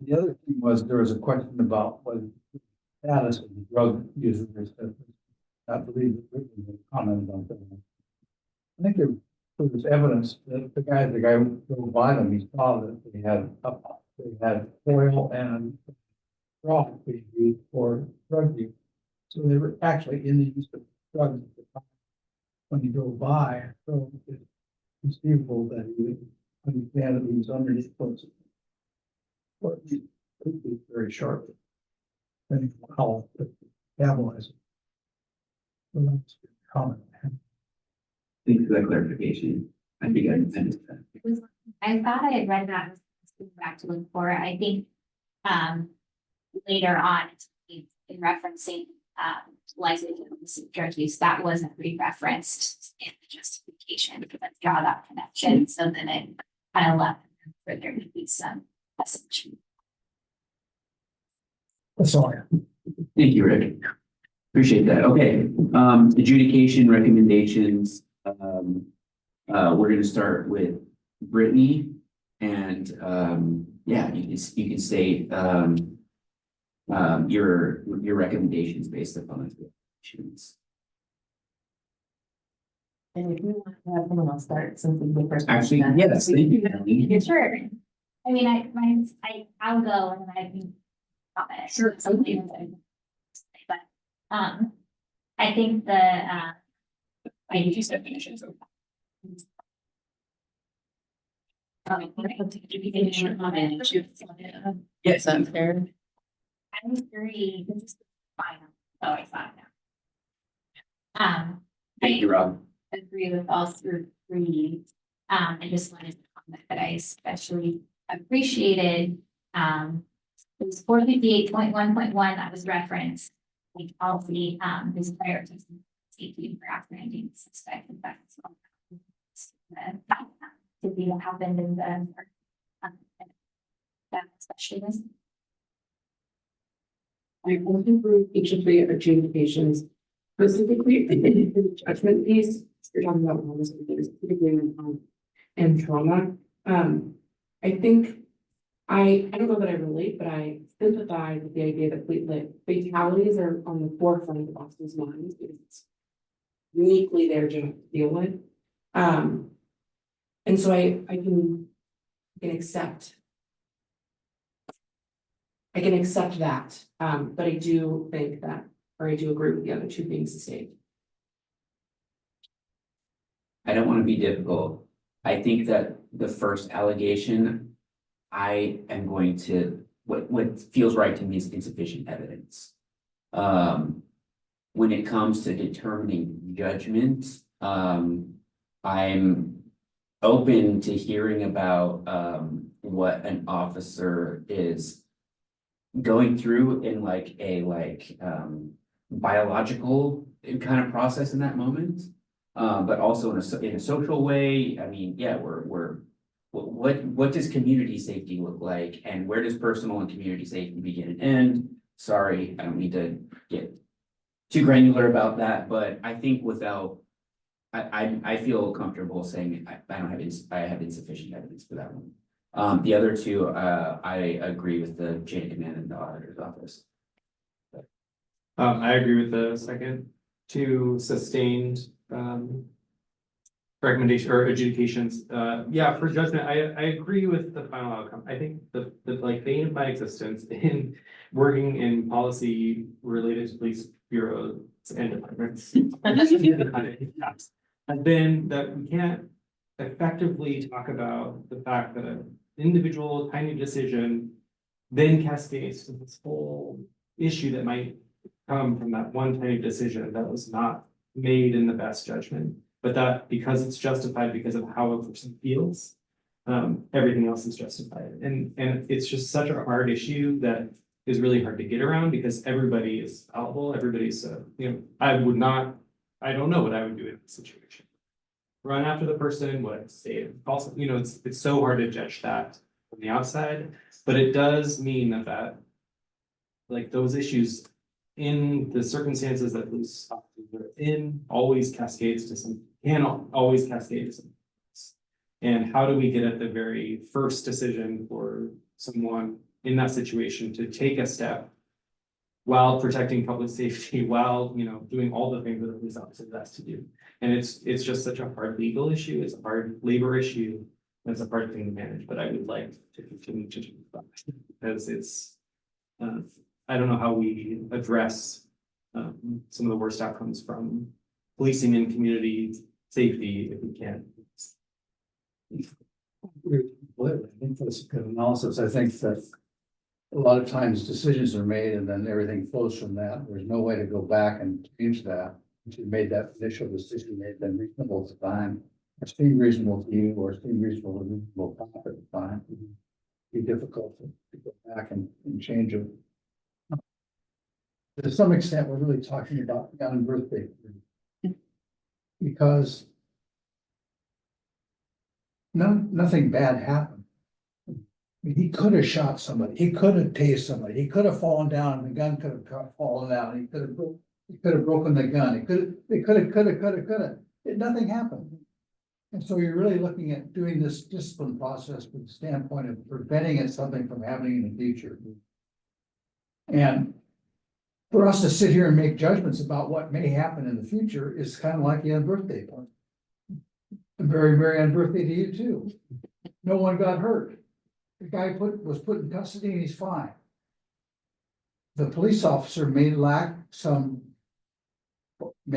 The other thing was, there was a question about what status of the drug users. I believe that Rick made a comment about that. I think there was evidence that the guy who drove by them, he saw that they had oil and raw being used for drug use. So they were actually in the use of drugs at the time when he drove by. So it's conceivable that he would understand that he was under the influence. Or it could be very sharply. Depending on how it metabolizes. So that's a comment. Thanks for that clarification. I think I understand that. I thought I had read that, back to look for it, I think, later on, in referencing, likelihood of drug use, that wasn't re-referenced in the justification, because let's draw that connection, so then it kind of left for there to be some assumption. That's all I have. Thank you, Rick. Appreciate that. Okay, adjudication recommendations. We're gonna start with Brittany, and yeah, you can state your recommendations based upon those recommendations. And if you want to have someone else start, since we first. Actually, yes, thank you, Kelly. Yeah, sure. I mean, I'll go and then I can comment. Sure. Something that but, I think the, I need to definitions. Yes, That's fair. I agree, this is fine, oh, I thought thank you, Rob. agree with all three. I just wanted to comment that I especially appreciated, it was 458.1.1 that was referenced. Like policy, is prioritizing safety and apprehending suspect effects. To be what happened in the, that especially this. I will improve each of the adjudications, specifically the judgment piece. You're talking about wellness, specifically and trauma. I think I don't know that I relate, but I sympathize with the idea that fatalities are on the forefront of Boston's minds because it's uniquely their job to deal with. And so I can accept. I can accept that, but I do think that, or I do agree with the other two being sustained. I don't want to be difficult. I think that the first allegation, I am going to, what feels right to me is insufficient evidence. When it comes to determining judgment, I'm open to hearing about what an officer is going through in like a biological kind of process in that moment. But also in a social way. I mean, yeah, what does community safety look like, and where does personal and community safety begin and end? Sorry, I don't need to get too granular about that, but I think I feel comfortable saying I have insufficient evidence for that one. The other two, I agree with the chain of command in the auditor's office. I agree with the second two sustained, recommendation or adjudications. Yeah, for judgment, I agree with the final outcome. I think the like bane of my existence in working in policy related to police bureaus and departments has been that we can't effectively talk about the fact that an individual tiny decision then cascades to this whole issue that might come from that one tiny decision that was not made in the best judgment, but that because it's justified because of how a person feels, everything else is justified. And it's just such a hard issue that is really hard to get around because everybody is fallible. Everybody's, I don't know what I would do in this situation. Run after the person, what say also, it's so hard to judge that from the outside, but it does mean that like those issues in the circumstances that police officers are in, always cascades to some, can always cascade to something else. And how do we get at the very first decision for someone in that situation to take a step while protecting public safety, while, you know, doing all the things that a police officer has to do? And it's just such a hard legal issue, it's a hard labor issue, and it's a hard thing to manage, but I would like to continue to do that, because it's, I don't know how we address some of the worst outcomes from policing and community safety if we can't. I think that's a good analysis. I think that a lot of times decisions are made and then everything flows from that. There's no way to go back and change that. If you made that initial decision, may have been reasonable at the time, or seemed reasonable to you, or seemed reasonable cop at the time. It'd be difficult to go back and change it. To some extent, we're really talking about young birthday. Because nothing bad happened. I mean, he could have shot somebody, he could have tased somebody, he could have fallen down and the gun could have fallen out, he could have broken the gun, it could have. Nothing happened. And so you're really looking at doing this discipline process from the standpoint of preventing something from happening in the future. And for us to sit here and make judgments about what may happen in the future is kind of like the birthday party. A very, very happy birthday to you too. No one got hurt. The guy was put in custody and he's fine. The police officer may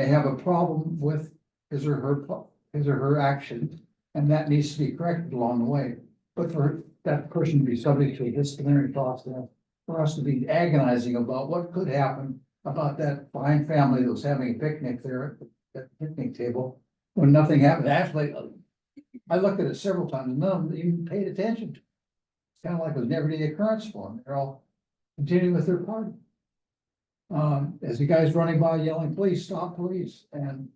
have a problem with his or her action, and that needs to be corrected along the way. But for that person to be subject to a disciplinary process, for us to be agonizing about what could happen about that fine family that was having a picnic there at the picnic table, when nothing happened. Actually, I looked at it several times, and none of them even paid attention to it. It's kind of like it was an everyday occurrence for them. They're all continuing with their party. As the guy's running by yelling, "Police, stop, police," and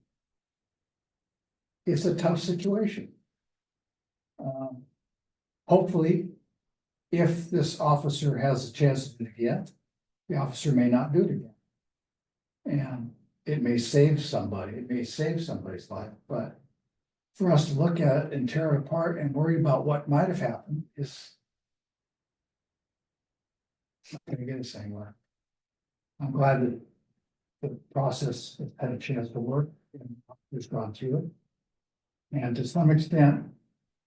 it's a tough situation. Hopefully, if this officer has a chance to do it again, the officer may not do it again. And it may save somebody, it may save somebody's life, but for us to look at it and tear it apart and worry about what might have happened is not gonna get us anywhere. I'm glad that the process has had a chance to work and has gone through it. And to some extent,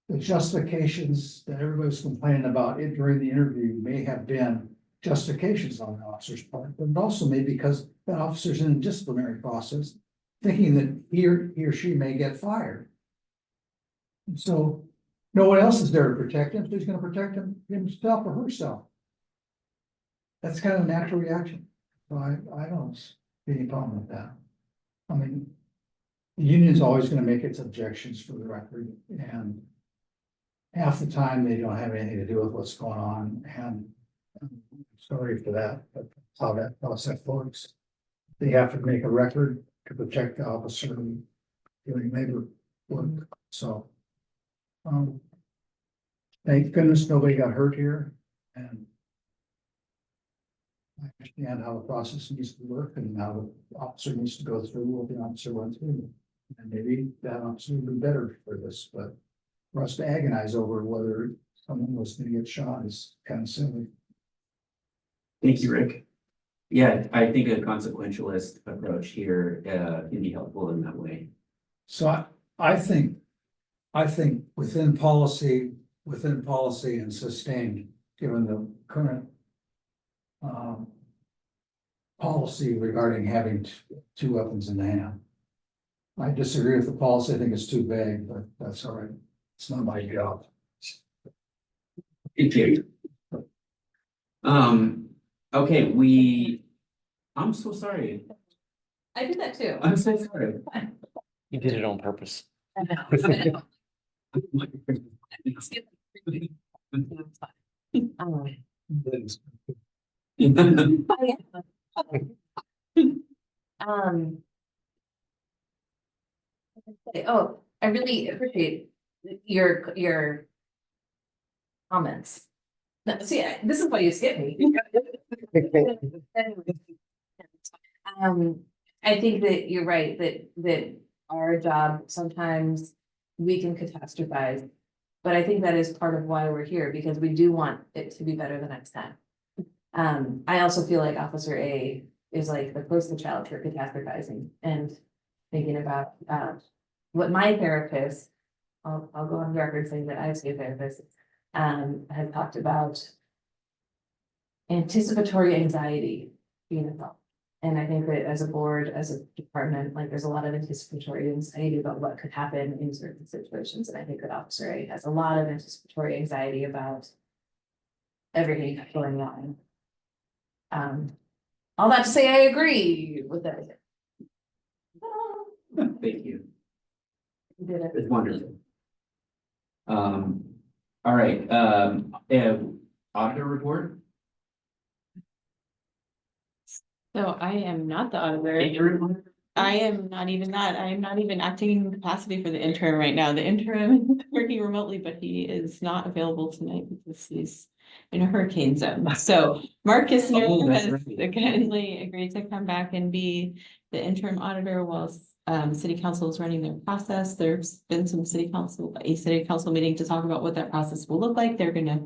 the justifications that everybody's complaining about it during the interview may have been justifications on the officer's part, but it also may be because the officer's in a disciplinary process, thinking that he or she may get fired. And so no one else is there to protect him, so he's gonna protect himself or herself. That's kind of a natural reaction. So I don't see any problem with that. I mean, the union's always gonna make its objections for the record, and half the time they don't have anything to do with what's going on, and I'm sorry for that, but that's how that process works. They have to make a record to protect the officer doing labor work, so. Thank goodness nobody got hurt here, and I understand how the process needs to work and how the officer needs to go through what the officer went through. And maybe that officer would be better for this, but for us to agonize over whether someone was gonna get shot is kind of silly. Thank you, Rick. Yeah, I think a consequentialist approach here can be helpful in that way. So I think within policy and sustained, given the current policy regarding having two weapons in the hand. I disagree with the policy. I think it's too vague, but that's all right. It's not my job. Thank you. Okay, I'm so sorry. I did that too. I'm so sorry. You did it on purpose. I know. Oh, I really appreciate your comments. Now, see, this is why you skip me. I think that you're right, that our job, sometimes we can catastrophize. But I think that is part of why we're here, because we do want it to be better the next time. I also feel like Officer A is like the poster child for catastrophizing and thinking about, what my therapist, I'll go on record saying that I have a therapist, has talked about anticipatory anxiety being a problem. And I think that as a board, as a department, like there's a lot of anticipatory anxiety about what could happen in certain situations. And I think that Officer A has a lot of anticipatory anxiety about everything that's going on. All that to say, I agree with everything. Thank you. You did it. It's wonderful. All right, auditor report. So I am not the auditor. I am not even that. I am not even acting in capacity for the interim right now. The interim is working remotely, but he is not available tonight because he's in a hurricane zone. So Marcus Oh, that's has right. kindly agreed to come back and be the interim auditor while city council is running their process. There's been a city council meeting to talk about what that process will look like. They're gonna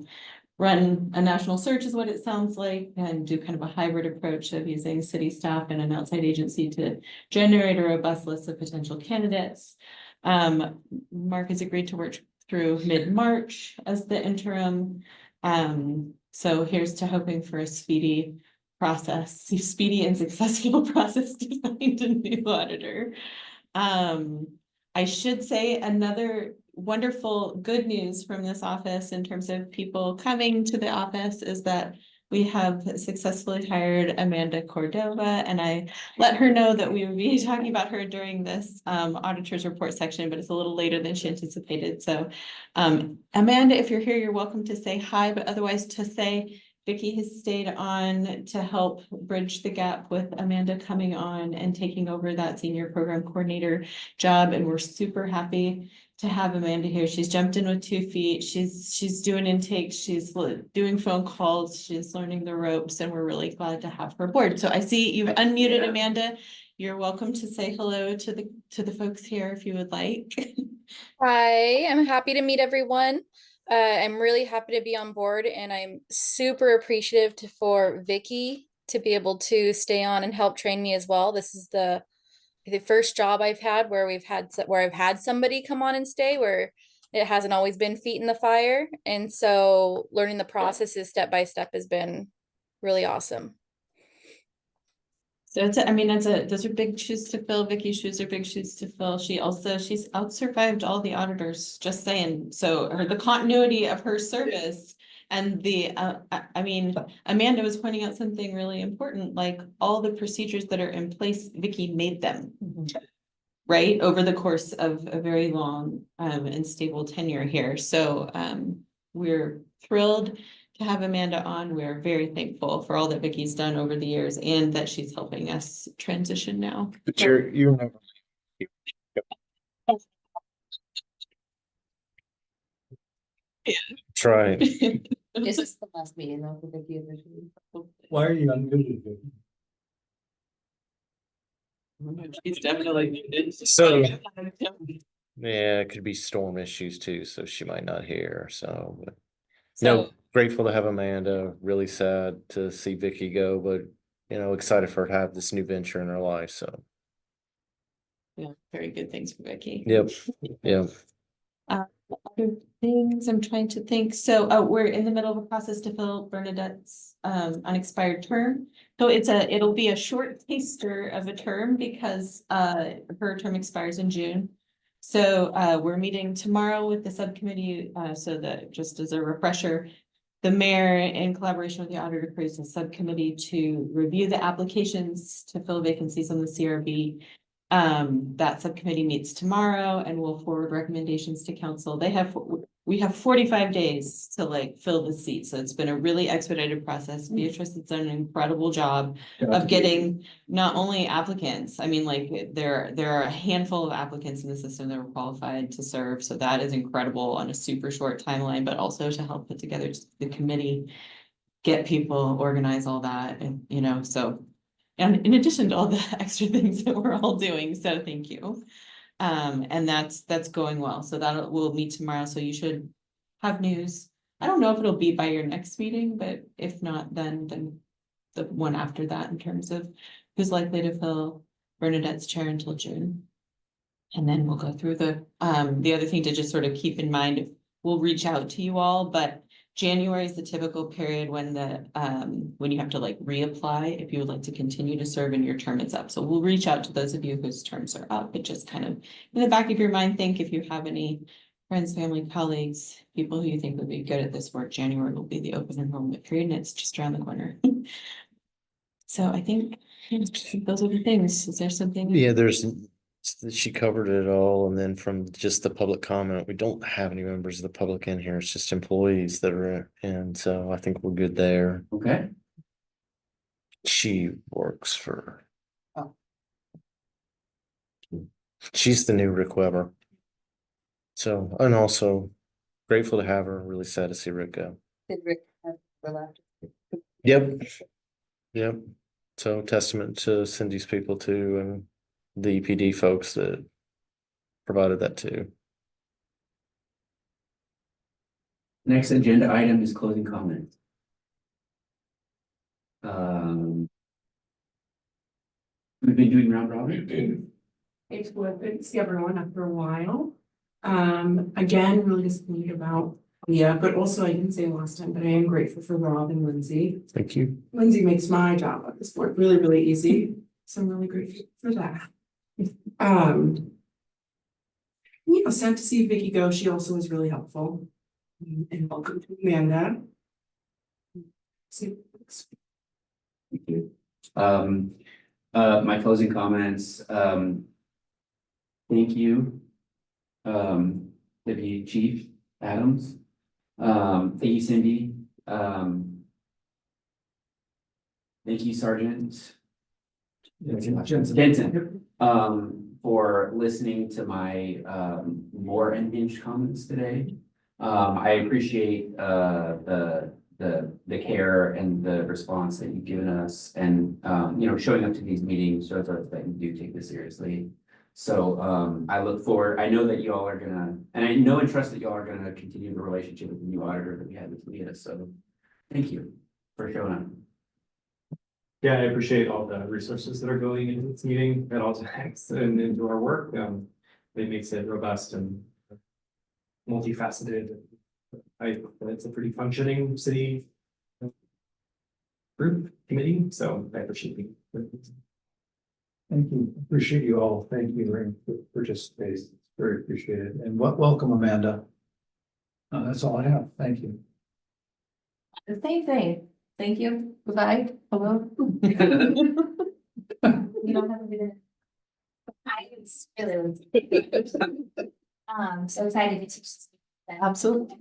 run a national search is what it sounds like, and do kind of a hybrid approach of using city staff and an outside agency to generate a robust list of potential candidates. Mark has agreed to work through mid-March as the interim. So here's to hoping for a speedy and successful process to find a new auditor. I should say another wonderful good news from this office in terms of people coming to the office is that we have successfully hired Amanda Cordova, and I let her know that we would be talking about her during this auditor's report section, but it's a little later than she anticipated. So Amanda, if you're here, you're welcome to say hi, but otherwise to say Vicki has stayed on to help bridge the gap with Amanda coming on and taking over that senior program coordinator job. And we're super happy to have Amanda here. She's jumped in with 2 feet. She's doing intakes. She's doing phone calls. She's learning the ropes, and we're really glad to have her aboard. So I see you've unmuted, Amanda. You're welcome to say hello to the folks here if you would like. Hi, I'm happy to meet everyone. I'm really happy to be on board, and I'm super appreciative for Vicki to be able to stay on and help train me as well. This is the first job I've had where I've had somebody come on and stay, where it hasn't always been feet in the fire. And so learning the processes step by step has been really awesome. So those are big shoes to fill. Vicki's shoes are big shoes to fill. She's out survived all the auditors, just saying. So the continuity of her service and Amanda was pointing out something really important, like all the procedures that are in place, Vicki made them. Right, over the course of a very long and stable tenure here. So we're thrilled to have Amanda on. We're very thankful for all that Vicki's done over the years and that she's helping us transition now. But you're never. Try. This is the last meeting though for Vicki officially. Why are you unmuted, Vicky? She's definitely muted. So- Yeah, it could be storm issues too, so she might not hear, so. But no, grateful to have Amanda, really sad to see Vicki go, but excited for her to have this new venture in her life, so. Yeah, very good things for Vicki. Yep, yeah. Other things I'm trying to think. So we're in the middle of a process to fill Bernadette's unexpired term. So it'll be a short taster of a term because her term expires in June. So we're meeting tomorrow with the subcommittee, so that just as a refresher, the mayor in collaboration with the auditor creates a subcommittee to review the applications to fill vacancies on the CRB. That subcommittee meets tomorrow and will forward recommendations to council. We have 45 days to fill the seat. So it's been a really expedited process. Beatrice has done an incredible job of getting not only applicants. I mean, there are a handful of applicants in the system that are qualified to serve. So that is incredible on a super short timeline, but also to help put together the committee, get people, organize all that. And, so And in addition to all the extra things that we're all doing, so thank you. And that's going well, so we'll meet tomorrow, so you should have news. I don't know if it'll be by your next meeting, but if not, then the one after that in terms of who's likely to fill Bernadette's chair until June. And then we'll go through the other thing to just sort of keep in mind, we'll reach out to you all, but January is the typical period when when you have to like reapply, if you would like to continue to serve and your term is up. So we'll reach out to those of you whose terms are up, but just kind of in the back of your mind, think if you have any friends, family, colleagues, people who you think would be good at this work, January will be the open enrollment period and it's just around the corner. So I think those are the things. Is there something? Yeah, she covered it all, and then from just the public comment, we don't have any members of the public in here, it's just employees that are in, so I think we're good there. Okay, She works for. Oh. She's the new Rick Weber. So, and also grateful to have her, really sad to see Rick go. Did Rick have left? Yep. Yep. So testament to Cindy's people too, and the EPD folks that provided that too. next agenda item is closing comments. We've been doing round robin. It's good to see everyone after a while. Again, really disappointed about but also I didn't say last time, but I am grateful for Rob and Lindsay. Thank you. Lindsay makes my job at this board really, really easy, so I'm really grateful for that. Sad to see Vicky go, she also was really helpful. And welcome to Amanda. Thank you. My closing comments, thank you. Deputy Chief Adams. Thank you, Cindy. Thank you, Sergeant. Jensen, for listening to my more unhinged comments today. I appreciate the care and the response that you've given us, and showing up to these meetings shows us that you do take this seriously. So I look forward, I know that you all are gonna, and I know and trust that y'all are gonna continue the relationship with the new auditor that we had with Leah, so thank you for showing up. Yeah, I appreciate all the resources that are going into this meeting at all times and into our work. It makes it robust and multifaceted. It's a pretty functioning city group committee, so I appreciate it. Thank you. Appreciate you all. Thank you for participating. It's very appreciated. And welcome, Amanda. That's all I have. Thank you. The same thing. Thank you. Goodbye. Hello. You don't have to do that. I was really. So excited to teach. Absolutely.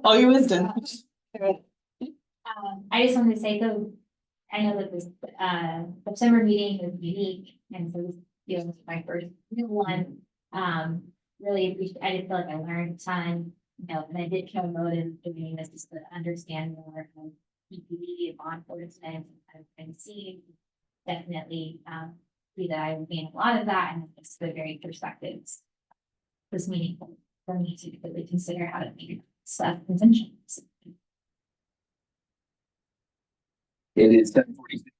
All your wisdom. I just wanted to say, though, I know that this, September meeting was unique, and so this was my first new one. Really appreciate, I just feel like I learned a ton, and I did show motive doing this just to understand more of EPD and law enforcement and see definitely, see that I would gain a lot of that, and it's the very perspectives. This meeting for me to really consider how to make stuff intentions. It is 7:46.